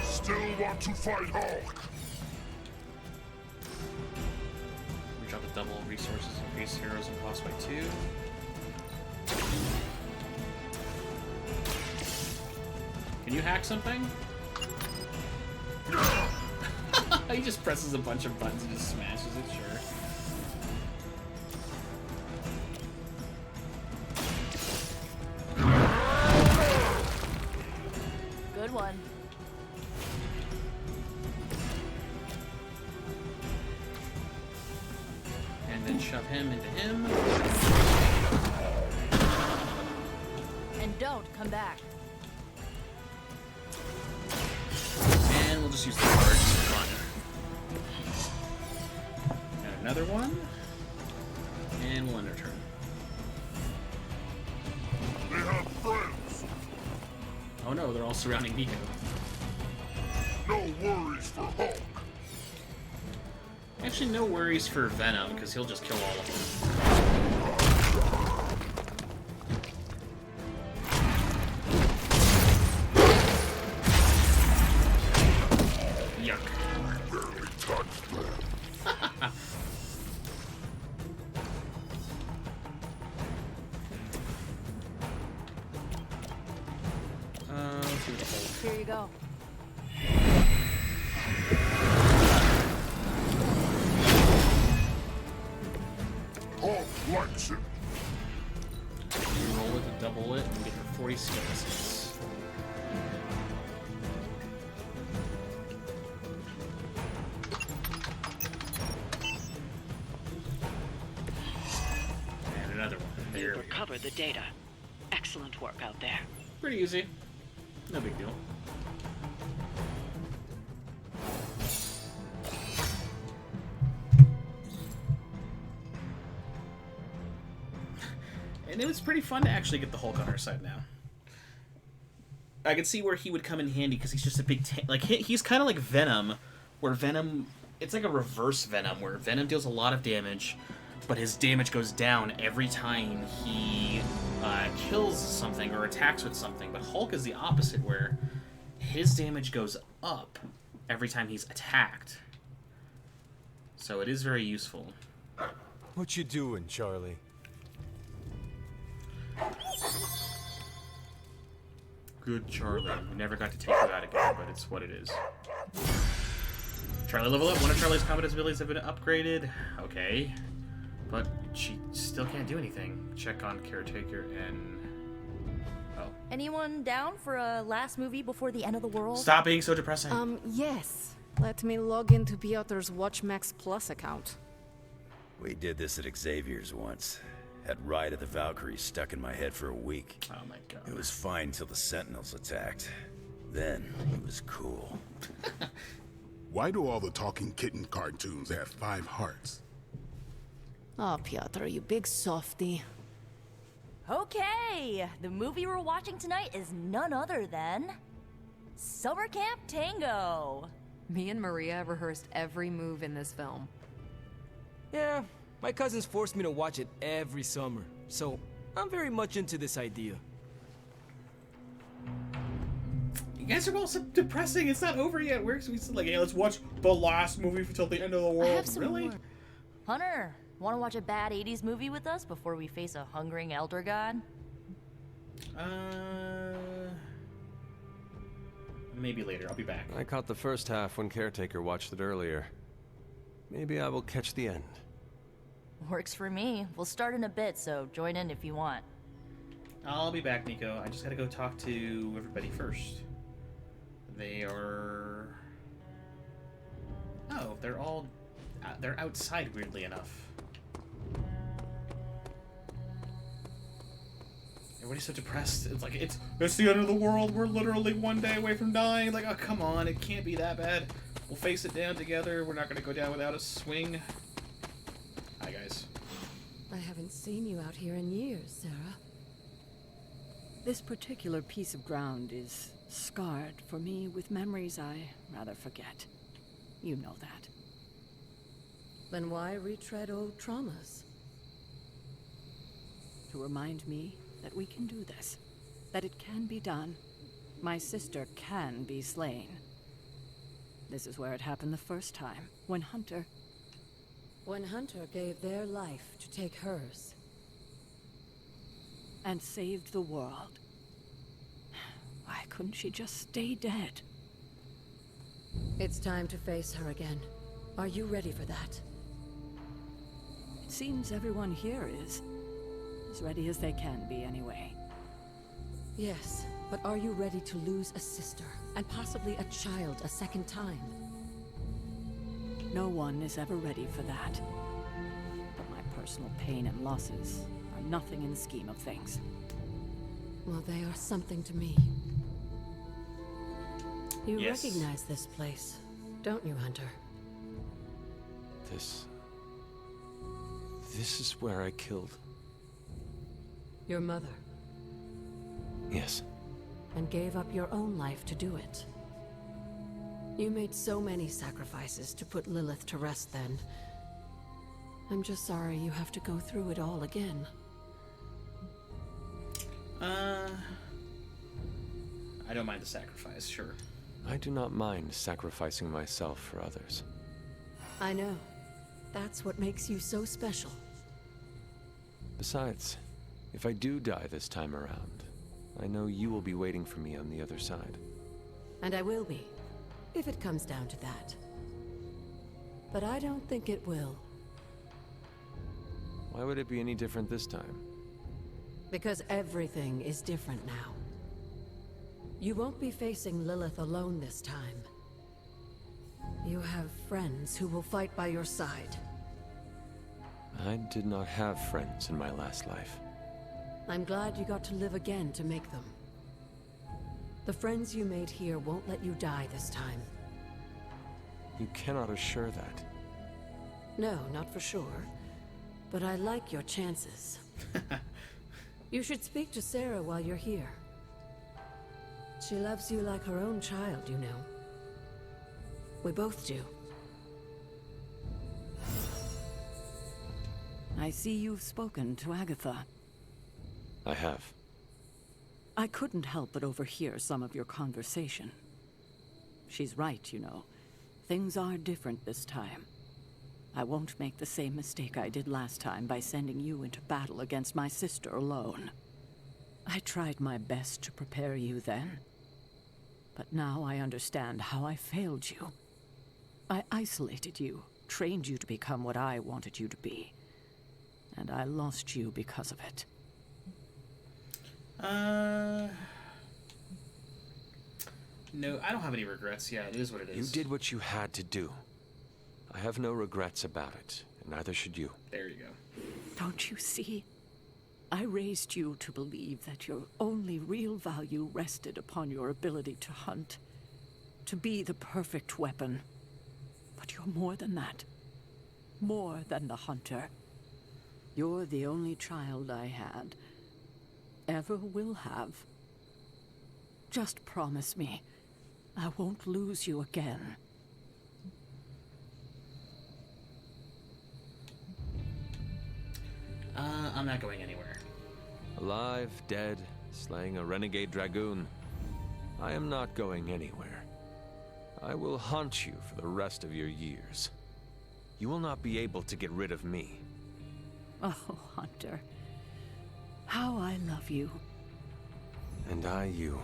Speaker 2: Still want to fight Hulk?
Speaker 1: We drop a double resources, increase heroes and cost by 2. Can you hack something? He just presses a bunch of buttons and just smashes it, sure.
Speaker 8: Good one.
Speaker 1: And then shove him into him.
Speaker 8: And don't come back.
Speaker 1: And we'll just use the cards for fun. And another one. And we'll end our turn.
Speaker 2: They have friends.
Speaker 1: Oh no, they're all surrounding Nico.
Speaker 2: No worries for Hulk.
Speaker 1: Actually, no worries for Venom, because he'll just kill all of them. Yuck.
Speaker 2: Barely touched them.
Speaker 1: Let's see what the whole...
Speaker 8: Here you go.
Speaker 2: Hulk likes it.
Speaker 1: You roll it to double it and get your 40 skill assets. And another one. There we go.
Speaker 11: Recovered the data. Excellent work out there.
Speaker 1: Pretty easy. No big deal. And it was pretty fun to actually get the Hulk on our side now. I could see where he would come in handy because he's just a big like he's kind of like Venom, where Venom, it's like a reverse Venom where Venom deals a lot of damage, but his damage goes down every time he kills something or attacks with something. But Hulk is the opposite, where his damage goes up every time he's attacked. So it is very useful.
Speaker 3: What you doing, Charlie?
Speaker 1: Good Charlie. We never got to take you out again, but it's what it is. Charlie level up. One of Charlie's combat abilities have been upgraded. Okay. But she still can't do anything. Check on Caretaker and... Oh.
Speaker 8: Anyone down for a last movie before the end of the world?
Speaker 1: Stop being so depressing.
Speaker 13: Yes. Let me log into Piotr's WatchMax Plus account.
Speaker 17: We did this at Xavier's once. Had Ride of the Valkyries stuck in my head for a week.
Speaker 1: Oh my god.
Speaker 17: It was fine till the Sentinels attacked. Then it was cool.
Speaker 2: Why do all the talking kitten cartoons have 5 hearts?
Speaker 13: Oh, Piotr, you big softy.
Speaker 8: Okay, the movie we're watching tonight is none other than Summer Camp Tango.
Speaker 16: Me and Maria rehearsed every move in this film.
Speaker 7: Yeah, my cousins forced me to watch it every summer, so I'm very much into this idea.
Speaker 1: You guys are all so depressing. It's not over yet. We're like, hey, let's watch the last movie until the end of the world.
Speaker 8: I have some
Speaker 1: really?
Speaker 8: more. Hunter, want to watch a bad 80s movie with us before we face a hungering elder god?
Speaker 1: Maybe later. I'll be back.
Speaker 3: I caught the first half when Caretaker watched it earlier. Maybe I will catch the end.
Speaker 8: Works for me. We'll start in a bit, so join in if you want.
Speaker 1: I'll be back, Nico. I just gotta go talk to everybody first. They are... Oh, they're all... They're outside, weirdly enough. Everybody's so depressed. It's like, it's the end of the world. We're literally one day away from dying. Like, oh, come on. It can't be that bad. We'll face it down together. We're not gonna go down without a swing. Hi, guys.
Speaker 13: I haven't seen you out here in years, Sarah.
Speaker 11: This particular piece of ground is scarred for me with memories I rather forget. You know that.
Speaker 13: Then why retread old traumas?
Speaker 11: To remind me that we can do this. That it can be done. My sister can be slain. This is where it happened the first time, when Hunter...
Speaker 13: When Hunter gave their life to take hers.
Speaker 11: And saved the world. Why couldn't she just stay dead?
Speaker 13: It's time to face her again. Are you ready for that?
Speaker 11: It seems everyone here is. As ready as they can be, anyway.
Speaker 13: Yes, but are you ready to lose a sister, and possibly a child a second time?
Speaker 11: No one is ever ready for that. But my personal pain and losses are nothing in the scheme of things.
Speaker 13: Well, they are something to me. You
Speaker 1: Yes.
Speaker 13: recognize this place, don't you, Hunter?
Speaker 3: This is where I killed.
Speaker 13: Your mother.
Speaker 3: Yes.
Speaker 13: And gave up your own life to do it. You made so many sacrifices to put Lilith to rest then. I'm just sorry you have to go through it all again.
Speaker 1: I don't mind the sacrifice, sure.
Speaker 3: I do not mind sacrificing myself for others.
Speaker 13: I know. That's what makes you so special.
Speaker 3: Besides, if I do die this time around, I know you will be waiting for me on the other side.
Speaker 13: And I will be, if it comes down to that. But I don't think it will.
Speaker 3: Why would it be any different this time?
Speaker 13: Because everything is different now. You won't be facing Lilith alone this time. You have friends who will fight by your side.
Speaker 3: I did not have friends in my last life.
Speaker 13: I'm glad you got to live again to make them. The friends you made here won't let you die this time.
Speaker 3: You cannot assure that.
Speaker 13: No, not for sure. But I like your chances. You should speak to Sarah while you're here. She loves you like her own child, you know. We both do.
Speaker 11: I see you've spoken to Agatha.
Speaker 3: I have.
Speaker 11: I couldn't help but overhear some of your conversation. She's right, you know. Things are different this time. I won't make the same mistake I did last time by sending you into battle against my sister alone. I tried my best to prepare you then. But now I understand how I failed you. I isolated you, trained you to become what I wanted you to be. And I lost you because of it.
Speaker 1: No, I don't have any regrets. Yeah, it is what it is.
Speaker 3: You did what you had to do. I have no regrets about it, and neither should you.
Speaker 1: There you go.
Speaker 11: Don't you see? I raised you to believe that your only real value rested upon your ability to hunt, to be the perfect weapon. But you're more than that. More than the hunter. You're the only child I had, ever will have. Just promise me, I won't lose you again.
Speaker 1: I'm not going anywhere.
Speaker 3: Alive, dead, slaying a renegade dragoon. I am not going anywhere. I will haunt you for the rest of your years. You will not be able to get rid of me.
Speaker 11: Oh, Hunter. How I love you.
Speaker 3: And I you.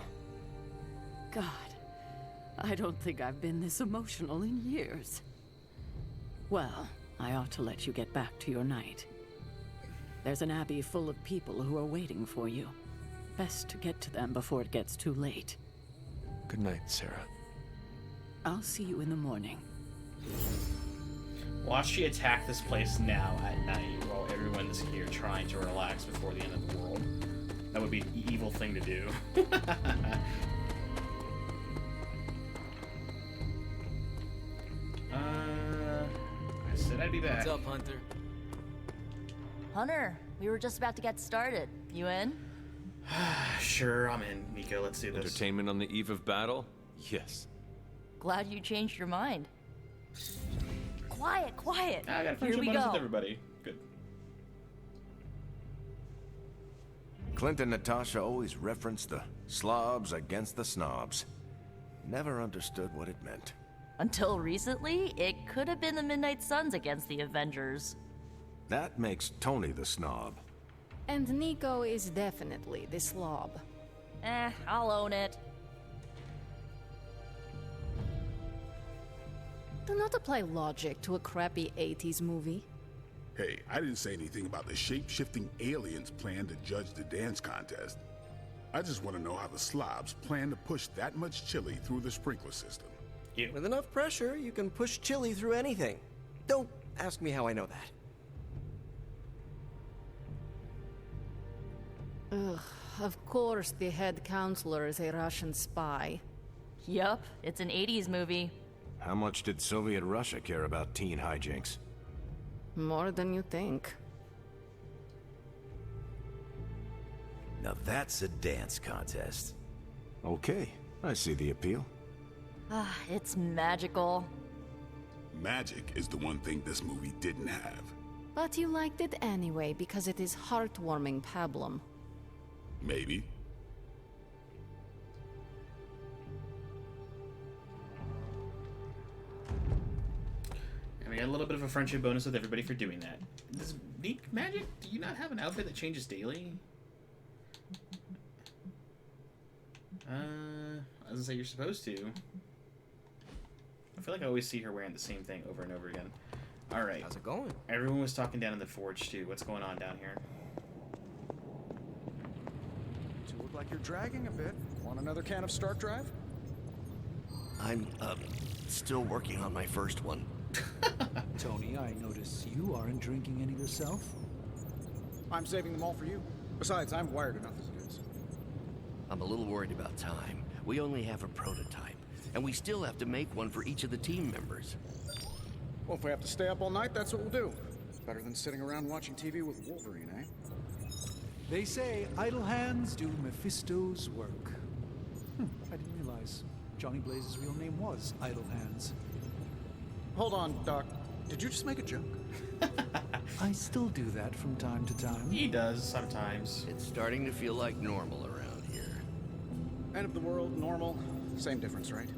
Speaker 11: God, I don't think I've been this emotional in years. Well, I ought to let you get back to your night. There's an abbey full of people who are waiting for you. Best to get to them before it gets too late.
Speaker 3: Good night, Sarah.
Speaker 11: I'll see you in the morning.
Speaker 1: Watch she attack this place now at night while everyone's here trying to relax before the end of the world. That would be an evil thing to do. I said I'd be back.
Speaker 7: What's up, Hunter?
Speaker 8: Hunter, we were just about to get started. You in?
Speaker 1: Sure, I'm in. Nico, let's do this.
Speaker 3: Entertainment on the eve of battle? Yes.
Speaker 8: Glad you changed your mind. Quiet, quiet.
Speaker 1: I got a
Speaker 8: Here
Speaker 1: friendship
Speaker 8: we
Speaker 1: bonus
Speaker 8: go.
Speaker 1: with everybody. Good.
Speaker 12: Clint and Natasha always referenced the slobs against the snobs. Never understood what it meant.
Speaker 8: Until recently, it could have been the Midnight Suns against the Avengers.
Speaker 12: That makes Tony the snob.
Speaker 18: And Nico is definitely the slob.
Speaker 8: I'll own it.
Speaker 18: Do not apply logic to a crappy 80s movie.
Speaker 2: Hey, I didn't say anything about the shape-shifting aliens' plan to judge the dance contest. I just want to know how the slobs plan to push that much chili through the sprinkler system.
Speaker 15: With enough pressure, you can push chili through anything. Don't ask me how I know that.
Speaker 18: Ugh, of course the head counselor is a Russian spy.
Speaker 8: Yup, it's an 80s movie.
Speaker 12: How much did Soviet Russia care about teen hijinks?
Speaker 18: More than you think.
Speaker 17: Now that's a dance contest.
Speaker 12: Okay, I see the appeal.
Speaker 8: It's magical.
Speaker 2: Magic is the one thing this movie didn't have.
Speaker 18: But you liked it anyway because it is heartwarming pablum.
Speaker 2: Maybe.
Speaker 1: And we got a little bit of a friendship bonus with everybody for doing that. Does Magik, do you not have an outfit that changes daily? I was gonna say you're supposed to. I feel like I always see her wearing the same thing over and over again. Alright.
Speaker 7: How's it going?
Speaker 1: Everyone was talking down in the forge too. What's going on down here?
Speaker 9: You look like you're dragging a bit. Want another can of Start Drive?
Speaker 6: I'm, still working on my first one.
Speaker 10: Tony, I notice you aren't drinking any yourself.
Speaker 9: I'm saving them all for you. Besides, I'm wired enough as it is.
Speaker 6: I'm a little worried about time. We only have a prototype, and we still have to make one for each of the team members.
Speaker 9: Well, if we have to stay up all night, that's what we'll do. Better than sitting around watching TV with Wolverine, eh?
Speaker 10: They say idle hands do Mephisto's work. I didn't realize Johnny Blaze's real name was Idle Hands.
Speaker 9: Hold on, Doc. Did you just make a joke?
Speaker 10: I still do that from time to time.
Speaker 1: He does sometimes.
Speaker 6: It's starting to feel like normal around here.
Speaker 9: End of the world, normal, same difference, right?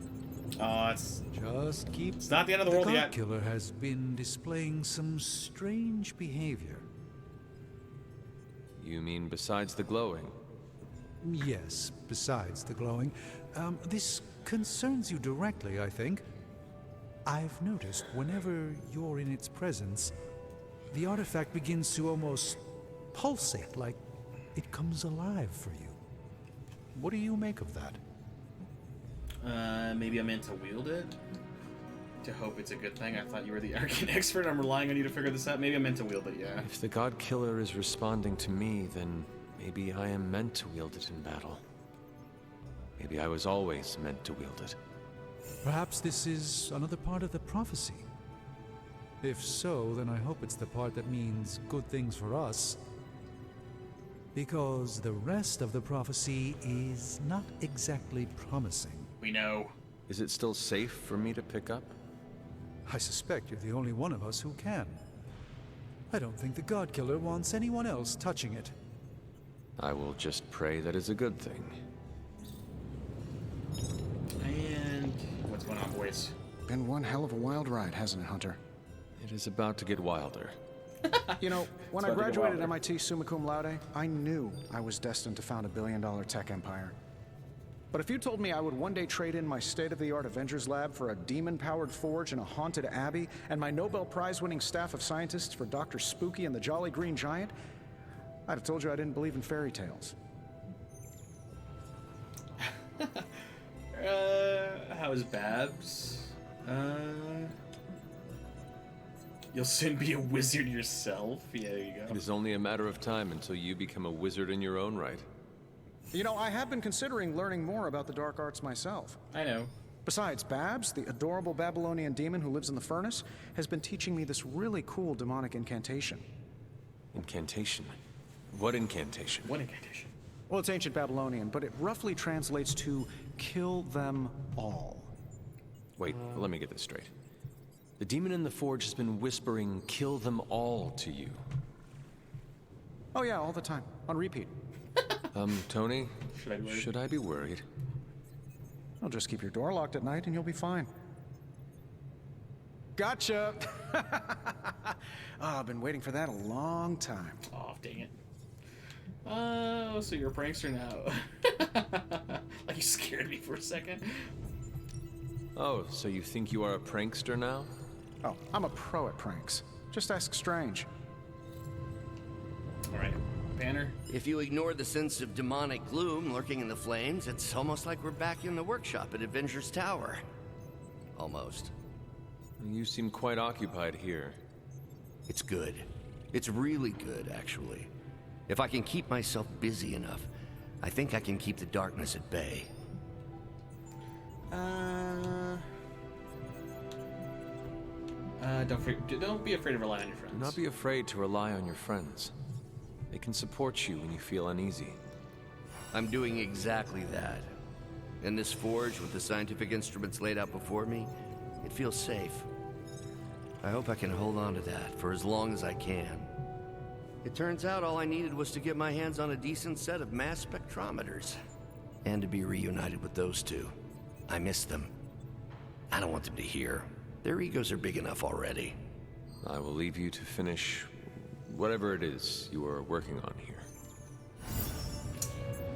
Speaker 1: Oh, it's
Speaker 10: just keep.
Speaker 1: It's not the end of the world yet.
Speaker 10: Godkiller has been displaying some strange behavior.
Speaker 3: You mean besides the glowing?
Speaker 10: Yes, besides the glowing. This concerns you directly, I think. I've noticed whenever you're in its presence, the artifact begins to almost pulsate, like it comes alive for you. What do you make of that?
Speaker 1: Maybe I'm meant to wield it? To hope it's a good thing. I thought you were the arcane expert. I'm relying on you to figure this out. Maybe I'm meant to wield it, yeah.
Speaker 3: If the Godkiller is responding to me, then maybe I am meant to wield it in battle. Maybe I was always meant to wield it.
Speaker 10: Perhaps this is another part of the prophecy. If so, then I hope it's the part that means good things for us. Because the rest of the prophecy is not exactly promising.
Speaker 1: We know.
Speaker 3: Is it still safe for me to pick up?
Speaker 10: I suspect you're the only one of us who can. I don't think the Godkiller wants anyone else touching it.
Speaker 3: I will just pray that is a good thing.
Speaker 1: And what's going on, boys?
Speaker 9: Been one hell of a wild ride, hasn't it, Hunter?
Speaker 3: It is about to get wilder.
Speaker 9: You know, when I graduated MIT summa cum laude, I knew I was destined to found a billion-dollar tech empire. But if you told me I would one day trade in my state-of-the-art Avengers lab for a demon-powered forge in a haunted abbey and my Nobel Prize-winning staff of scientists for Dr. Spooky and the Jolly Green Giant, I'd have told you I didn't believe in fairy tales.
Speaker 1: How's Babs? You'll soon be a wizard yourself. Yeah, there you go.
Speaker 3: It is only a matter of time until you become a wizard in your own right.
Speaker 9: You know, I have been considering learning more about the dark arts myself.
Speaker 1: I know.
Speaker 9: Besides, Babs, the adorable Babylonian demon who lives in the furnace, has been teaching me this really cool demonic incantation.
Speaker 3: Incantation? What incantation?
Speaker 1: What incantation?
Speaker 9: Well, it's ancient Babylonian, but it roughly translates to kill them all.
Speaker 3: Wait, let me get this straight. The demon in the forge has been whispering, "Kill them all," to you.
Speaker 9: Oh yeah, all the time. On repeat.
Speaker 3: Tony?
Speaker 1: Should
Speaker 3: I be worried?
Speaker 9: I'll just keep your door locked at night and you'll be fine. Gotcha! I've been waiting for that a long time.
Speaker 1: Oh, dang it. Oh, so you're a prankster now. Like, you scared me for a second.
Speaker 3: Oh, so you think you are a prankster now?
Speaker 9: Oh, I'm a pro at pranks. Just ask Strange.
Speaker 1: Alright, Banner?
Speaker 6: If you ignore the sense of demonic gloom lurking in the flames, it's almost like we're back in the workshop at Avengers Tower. Almost.
Speaker 3: You seem quite occupied here.
Speaker 6: It's good. It's really good, actually. If I can keep myself busy enough, I think I can keep the darkness at bay.
Speaker 1: Don't be afraid to rely on your friends.
Speaker 3: Do not be afraid to rely on your friends. They can support you when you feel uneasy.
Speaker 6: I'm doing exactly that. In this forge, with the scientific instruments laid out before me, it feels safe. I hope I can hold on to that for as long as I can. It turns out all I needed was to get my hands on a decent set of mass spectrometers. And to be reunited with those two. I miss them. I don't want them to hear. Their egos are big enough already.
Speaker 3: I will leave you to finish whatever it is you are working on here.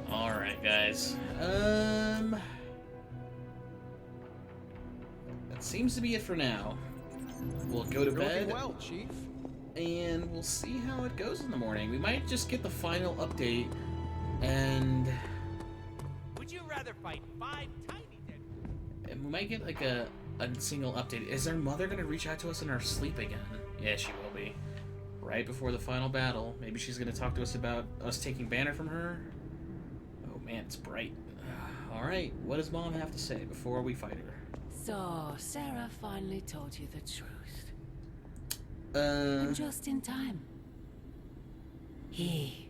Speaker 1: Alright, guys. That seems to be it for now. We'll go to bed.
Speaker 9: Well, Chief.
Speaker 1: And we'll see how it goes in the morning. We might just get the final update and...
Speaker 19: Would you rather fight 5 tiny dead?
Speaker 1: And we might get like a single update. Is our mother gonna reach out to us in our sleep again? Yeah, she will be. Right before the final battle. Maybe she's gonna talk to us about us taking Banner from her. Oh man, it's bright. Alright, what does Mom have to say before we fight her?
Speaker 13: So, Sarah finally told you the truth.
Speaker 1: And
Speaker 13: just in time. He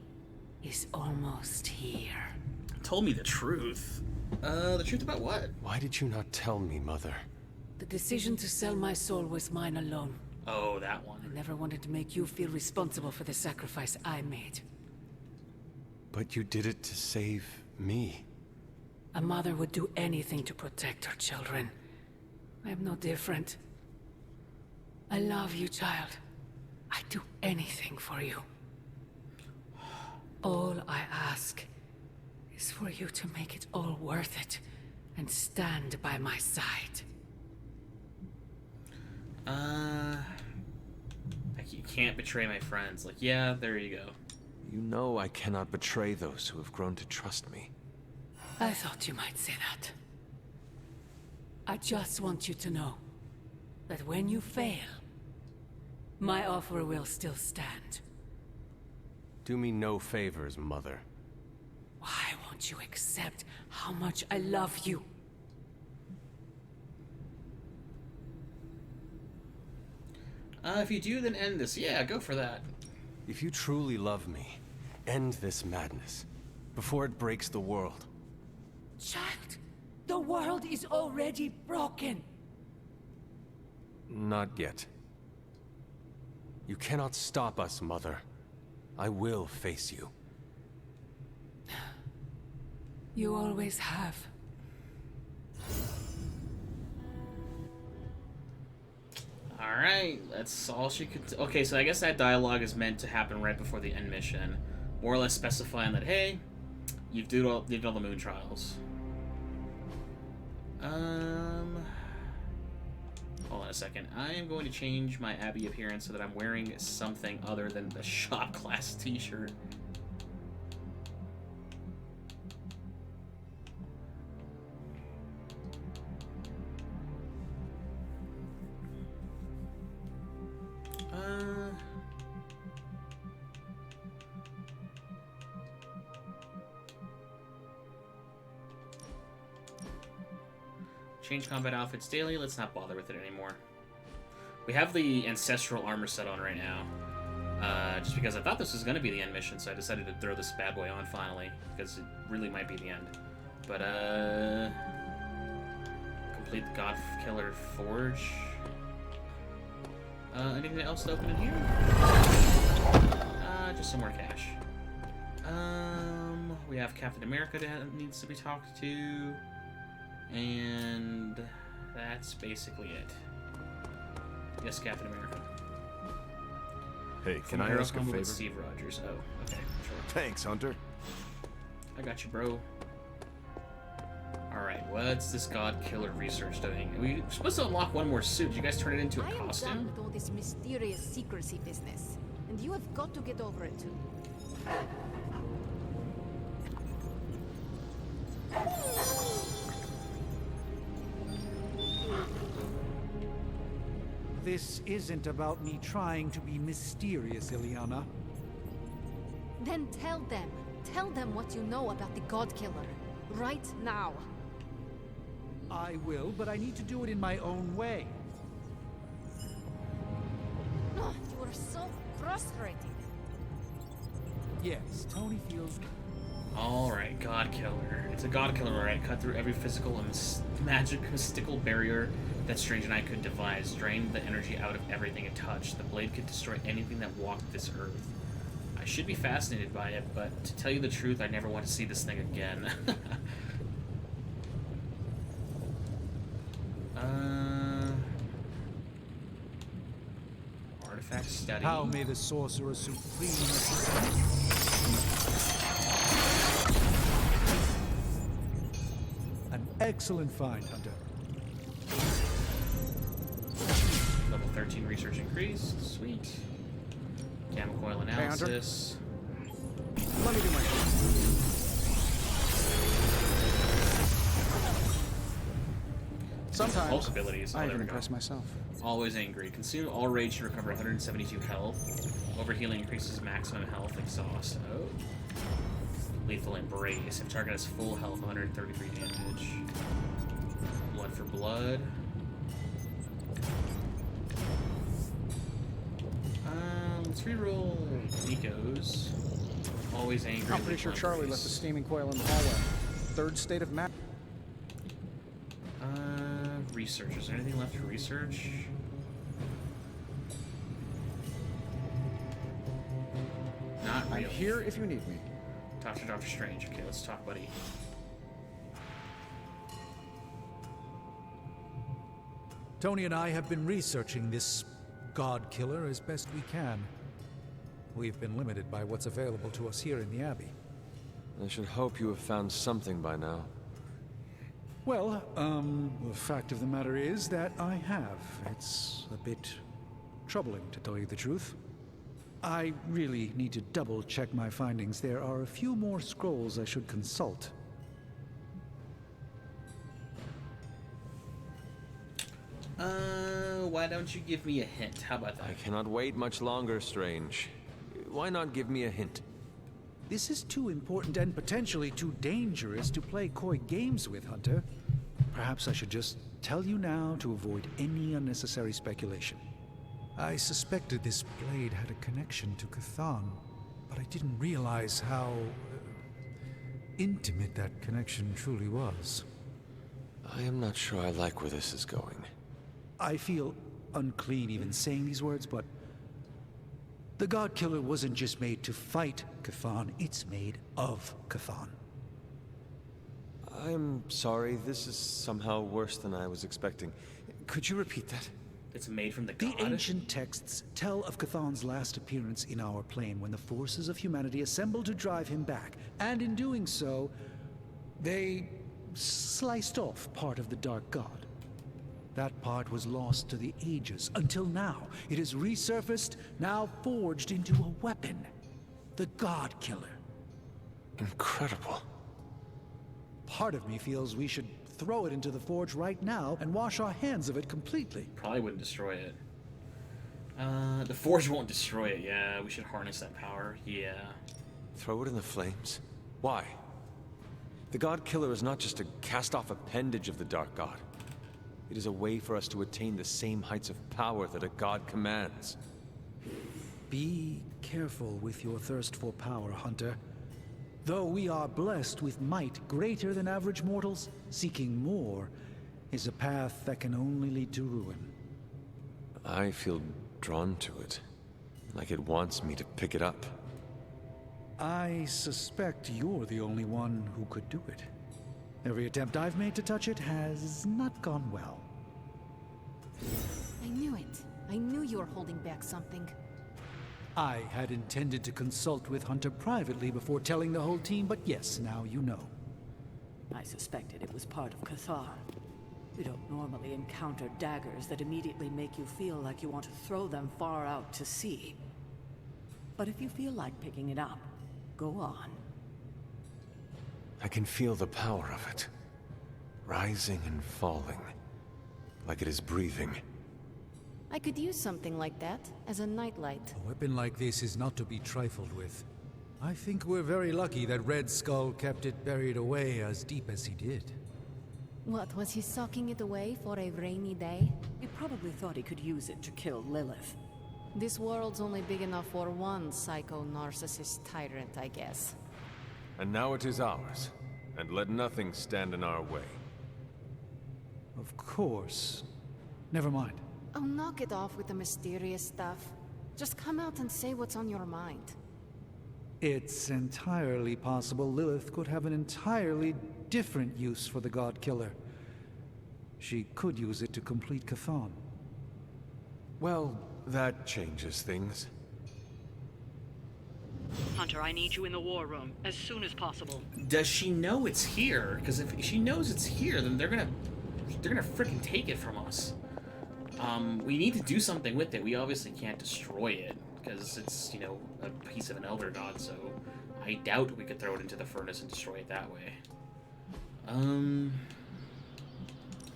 Speaker 13: is almost here.
Speaker 1: Told me the truth. The truth about what?
Speaker 3: Why did you not tell me, Mother?
Speaker 13: The decision to sell my soul was mine alone.
Speaker 1: Oh, that one.
Speaker 13: I never wanted to make you feel responsible for the sacrifice I made.
Speaker 3: But you did it to save me.
Speaker 13: A mother would do anything to protect her children. I am no different. I love you, child. I'd do anything for you. All I ask is for you to make it all worth it and stand by my side.
Speaker 1: You can't betray my friends. Like, yeah, there you go.
Speaker 3: You know I cannot betray those who have grown to trust me.
Speaker 13: I thought you might say that. I just want you to know that when you fail, my offer will still stand.
Speaker 3: Do me no favors, Mother.
Speaker 13: Why won't you accept how much I love you?
Speaker 1: If you do, then end this. Yeah, go for that.
Speaker 3: If you truly love me, end this madness before it breaks the world.
Speaker 13: Child, the world is already broken.
Speaker 3: Not yet. You cannot stop us, Mother. I will face you.
Speaker 13: You always have.
Speaker 1: Alright, that's all she could... Okay, so I guess that dialogue is meant to happen right before the end mission. More or less specifying that, hey, you've done all the moon trials. Hold on a second. I am going to change my Abby appearance so that I'm wearing something other than the shop class t-shirt. Change combat outfits daily. Let's not bother with it anymore. We have the ancestral armor set on right now. Just because I thought this was going to be the end mission, so I decided to throw this bad boy on finally, because it really might be the end. But, complete the Godkiller Forge. Anything else to open in here? Just some more cash. We have Captain America that needs to be talked to. And that's basically it. Yes, Captain America.
Speaker 12: Hey, can I ask a favor?
Speaker 1: With Steve Rogers. Oh, okay, sure.
Speaker 12: Thanks, Hunter.
Speaker 1: I got you, bro. Alright, what's this Godkiller research doing? We're supposed to unlock one more suit. Did you guys turn it into a costume?
Speaker 18: I am done with all this mysterious secrecy business, and you have got to get over it too.
Speaker 10: This isn't about me trying to be mysterious, Ileana.
Speaker 18: Then tell them. Tell them what you know about the Godkiller. Right now.
Speaker 10: I will, but I need to do it in my own way.
Speaker 18: Oh, you are so frustrating.
Speaker 10: Yes, Tony feels...
Speaker 1: Alright, Godkiller. It's a Godkiller, right? Cut through every physical and mystical barrier that Strange and I could devise. Drain the energy out of everything it touched. The blade could destroy anything that walked this earth. I should be fascinated by it, but to tell you the truth, I never want to see this thing again. Artifact study.
Speaker 10: How may the Sorcerer Supreme assist? An excellent find, Hunter.
Speaker 1: Level 13 research increased. Sweet. Gamma coil analysis.
Speaker 9: Hey, let me do my thing. Sometimes
Speaker 1: Hulk abilities.
Speaker 9: I even impress myself.
Speaker 1: Always angry. Consume all rage to recover 172 health. Overhealing increases maximum health. Exhaust. Oh. Lethal embrace. If target has full health, 133 damage. Blood for blood. Let's reroll Nico's. Always angry.
Speaker 9: I'm pretty sure Charlie left the steaming coil in the hallway. Third state of map.
Speaker 1: Research. Is there anything left for research? Not really.
Speaker 9: I'm here if you need me.
Speaker 1: Talk to Dr. Strange. Okay, let's talk, buddy.
Speaker 10: Tony and I have been researching this Godkiller as best we can. We've been limited by what's available to us here in the Abbey.
Speaker 3: I should hope you have found something by now.
Speaker 10: Well, the fact of the matter is that I have. It's a bit troubling, to tell you the truth. I really need to double-check my findings. There are a few more scrolls I should consult.
Speaker 1: Why don't you give me a hint? How about that?
Speaker 3: I cannot wait much longer, Strange. Why not give me a hint?
Speaker 10: This is too important and potentially too dangerous to play coy games with, Hunter. Perhaps I should just tell you now to avoid any unnecessary speculation. I suspected this blade had a connection to Cthon, but I didn't realize how intimate that connection truly was.
Speaker 3: I am not sure I like where this is going.
Speaker 10: I feel unclean even saying these words, but The Godkiller wasn't just made to fight Chthon, it's made of Chthon.
Speaker 3: I'm sorry, this is somehow worse than I was expecting. Could you repeat that?
Speaker 1: It's made from the god?
Speaker 10: The ancient texts tell of Chthon's last appearance in our plane when the forces of humanity assembled to drive him back. And in doing so, they sliced off part of the Dark God. That part was lost to the ages, until now. It has resurfaced, now forged into a weapon. The Godkiller.
Speaker 3: Incredible.
Speaker 10: Part of me feels we should throw it into the forge right now and wash our hands of it completely.
Speaker 1: Probably wouldn't destroy it. The forge won't destroy it, yeah. We should harness that power, yeah.
Speaker 3: Throw it in the flames? Why? The Godkiller is not just a cast-off appendage of the Dark God. It is a way for us to attain the same heights of power that a god commands.
Speaker 10: Be careful with your thirst for power, Hunter. Though we are blessed with might greater than average mortals, seeking more is a path that can only lead to ruin.
Speaker 3: I feel drawn to it, like it wants me to pick it up.
Speaker 10: I suspect you're the only one who could do it. Every attempt I've made to touch it has not gone well.
Speaker 18: I knew it. I knew you were holding back something.
Speaker 10: I had intended to consult with Hunter privately before telling the whole team, but yes, now you know.
Speaker 11: I suspected it was part of Chthon. We don't normally encounter daggers that immediately make you feel like you want to throw them far out to sea. But if you feel like picking it up, go on.
Speaker 3: I can feel the power of it, rising and falling, like it is breathing.
Speaker 18: I could use something like that as a nightlight.
Speaker 10: A weapon like this is not to be trifled with. I think we're very lucky that Red Skull kept it buried away as deep as he did.
Speaker 18: What, was he socking it away for a rainy day?
Speaker 11: He probably thought he could use it to kill Lilith.
Speaker 18: This world's only big enough for one psycho-narcissist tyrant, I guess.
Speaker 3: And now it is ours, and let nothing stand in our way.
Speaker 10: Of course. Never mind.
Speaker 18: Oh, knock it off with the mysterious stuff. Just come out and say what's on your mind.
Speaker 10: It's entirely possible Lilith could have an entirely different use for the Godkiller. She could use it to complete Chthon.
Speaker 3: Well, that changes things.
Speaker 11: Hunter, I need you in the war room as soon as possible.
Speaker 1: Does she know it's here? Because if she knows it's here, then they're gonna freaking take it from us. We need to do something with it. We obviously can't destroy it because it's, you know, a piece of an Elder God. So I doubt we could throw it into the furnace and destroy it that way.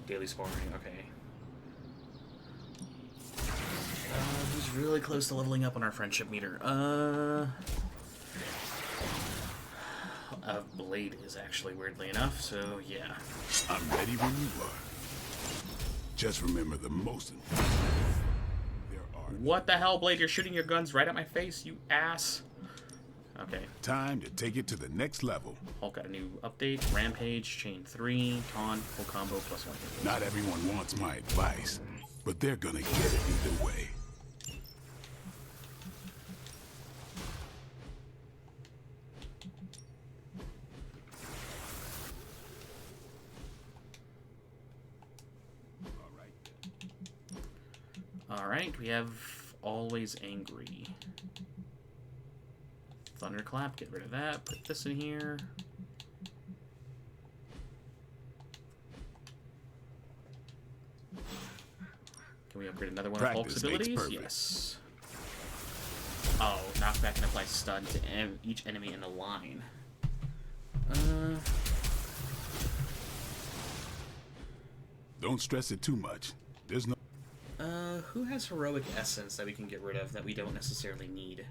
Speaker 1: Daily sparring. Okay. Who's really close to leveling up on our friendship meter? Blade is actually, weirdly enough, so yeah.
Speaker 2: I'm ready when you are. Just remember the most important.
Speaker 1: What the hell, Blade? You're shooting your guns right at my face, you ass. Okay.
Speaker 2: Time to take it to the next level.
Speaker 1: Hulk got a new update. Rampage, Chain 3, Taunt, full combo, +1.
Speaker 2: Not everyone wants my advice, but they're gonna get it either way.
Speaker 1: Alright, we have Always Angry. Thunderclap, get rid of that. Put this in here. Can we upgrade another one of Hulk's abilities? Yes. Oh, knockback and apply stun to each enemy in a line.
Speaker 2: Don't stress it too much. There's no...
Speaker 1: Who has Heroic Essence that we can get rid of that we don't necessarily need?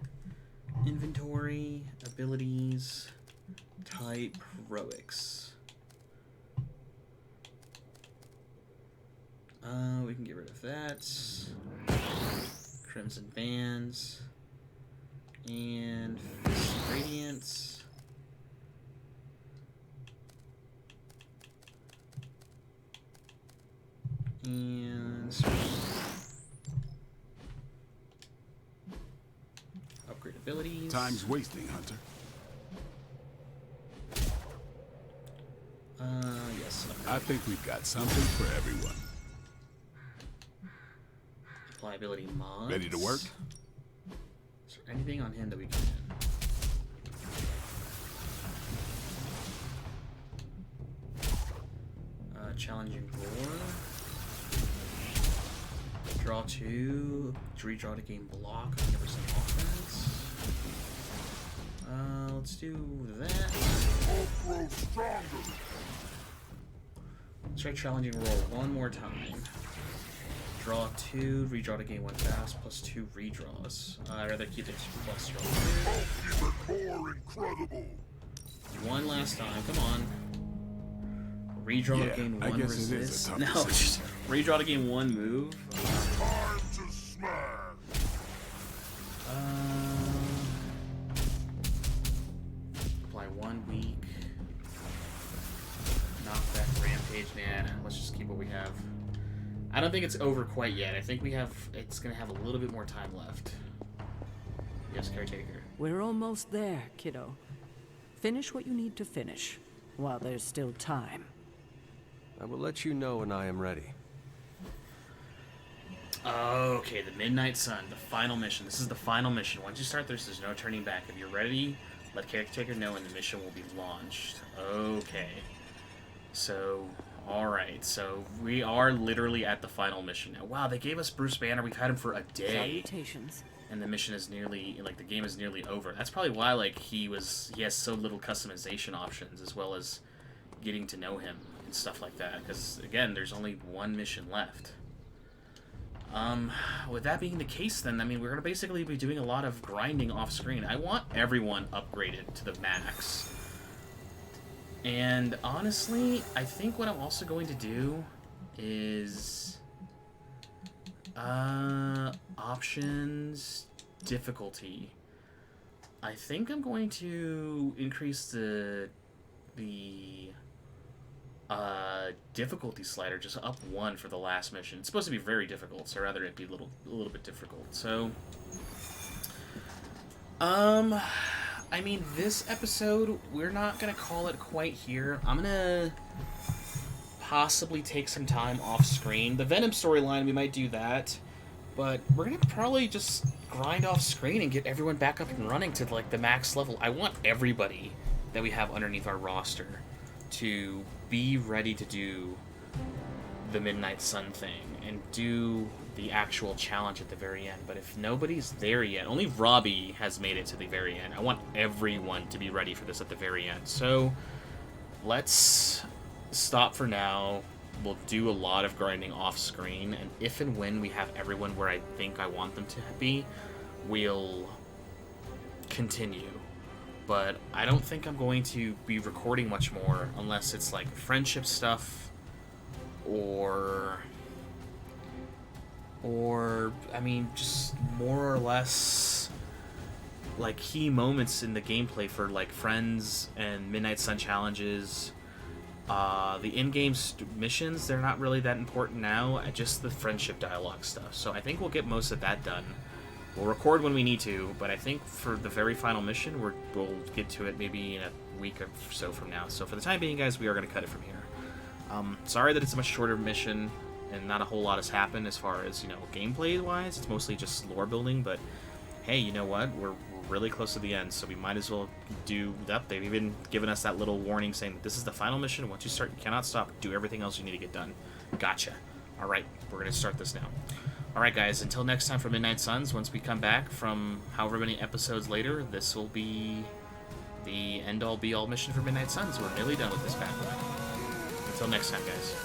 Speaker 1: Inventory, abilities, type, heroics. We can get rid of that. Crimson Bands. And Fist of Radiance. And abilities.
Speaker 2: Time's wasting, Hunter.
Speaker 1: Yes.
Speaker 2: I think we've got something for everyone.
Speaker 1: Apply ability mods.
Speaker 2: Ready to work?
Speaker 1: Is there anything on him that we can challenging roar. Draw 2. Redraw to gain block. 100% offense. Let's do that. Let's try challenging roll one more time. Draw 2, redraw to gain 1 fast, plus 2 redraws. I'd rather keep it plus draw. Incredible. One last time, come on. Redraw to gain 1 resist. No, just redraw to gain 1 move.
Speaker 2: Time to smash.
Speaker 1: Apply 1 weak. Knockback rampage, man. Let's just keep what we have. I don't think it's over quite yet. I think it's gonna have a little bit more time left. Yes, Caretaker.
Speaker 11: We're almost there, kiddo. Finish what you need to finish, while there's still time.
Speaker 3: I will let you know when I am ready.
Speaker 1: Okay, the Midnight Sun, the final mission. This is the final mission. Once you start this, there's no turning back. If you're ready, let Caretaker know and the mission will be launched. Okay. So, alright. So, we are literally at the final mission now. Wow, they gave us Bruce Banner. We've had him for a day.
Speaker 11: Salutations.
Speaker 1: And the mission is nearly, like, the game is nearly over. That's probably why, like, he has so little customization options, as well as getting to know him and stuff like that. Because, again, there's only 1 mission left. With that being the case, then, I mean, we're going to basically be doing a lot of grinding off-screen. I want everyone upgraded to the max. And, honestly, I think what I'm also going to do is... options, difficulty. I think I'm going to increase the difficulty slider just up 1 for the last mission. It's supposed to be very difficult, so rather it be a little bit difficult. So, I mean, this episode, we're not gonna call it quite here. I'm gonna possibly take some time off screen. The Venom storyline, we might do that, but we're gonna probably just grind off screen and get everyone back up and running to like the max level. I want everybody that we have underneath our roster to be ready to do the Midnight Sun thing and do the actual challenge at the very end. But if nobody's there yet, only Robbie has made it to the very end. I want everyone to be ready for this at the very end. So let's stop for now. We'll do a lot of grinding off screen, and if and when we have everyone where I think I want them to be, we'll continue. But I don't think I'm going to be recording much more unless it's like friendship stuff or I mean, just more or less like key moments in the gameplay for like friends and Midnight Sun challenges. The in-game missions, they're not really that important now, just the friendship dialogue stuff. So I think we'll get most of that done. We'll record when we need to, but I think for the very final mission, we'll get to it maybe in a week or so from now. So for the time being, guys, we are going to cut it from here. Sorry that it's a much shorter mission, and not a whole lot has happened as far as, you know, gameplay-wise. It's mostly just lore building, but hey, you know what? We're really close to the end, so we might as well do that. They've even given us that little warning saying that this is the final mission. Once you start, you cannot stop. Do everything else you need to get done. Gotcha. All right, we're going to start this now. All right, guys, until next time for Midnight Suns, once we come back from however many episodes later, this will be the end-all, be-all mission for Midnight Suns. We're nearly done with this bad boy. Until next time, guys.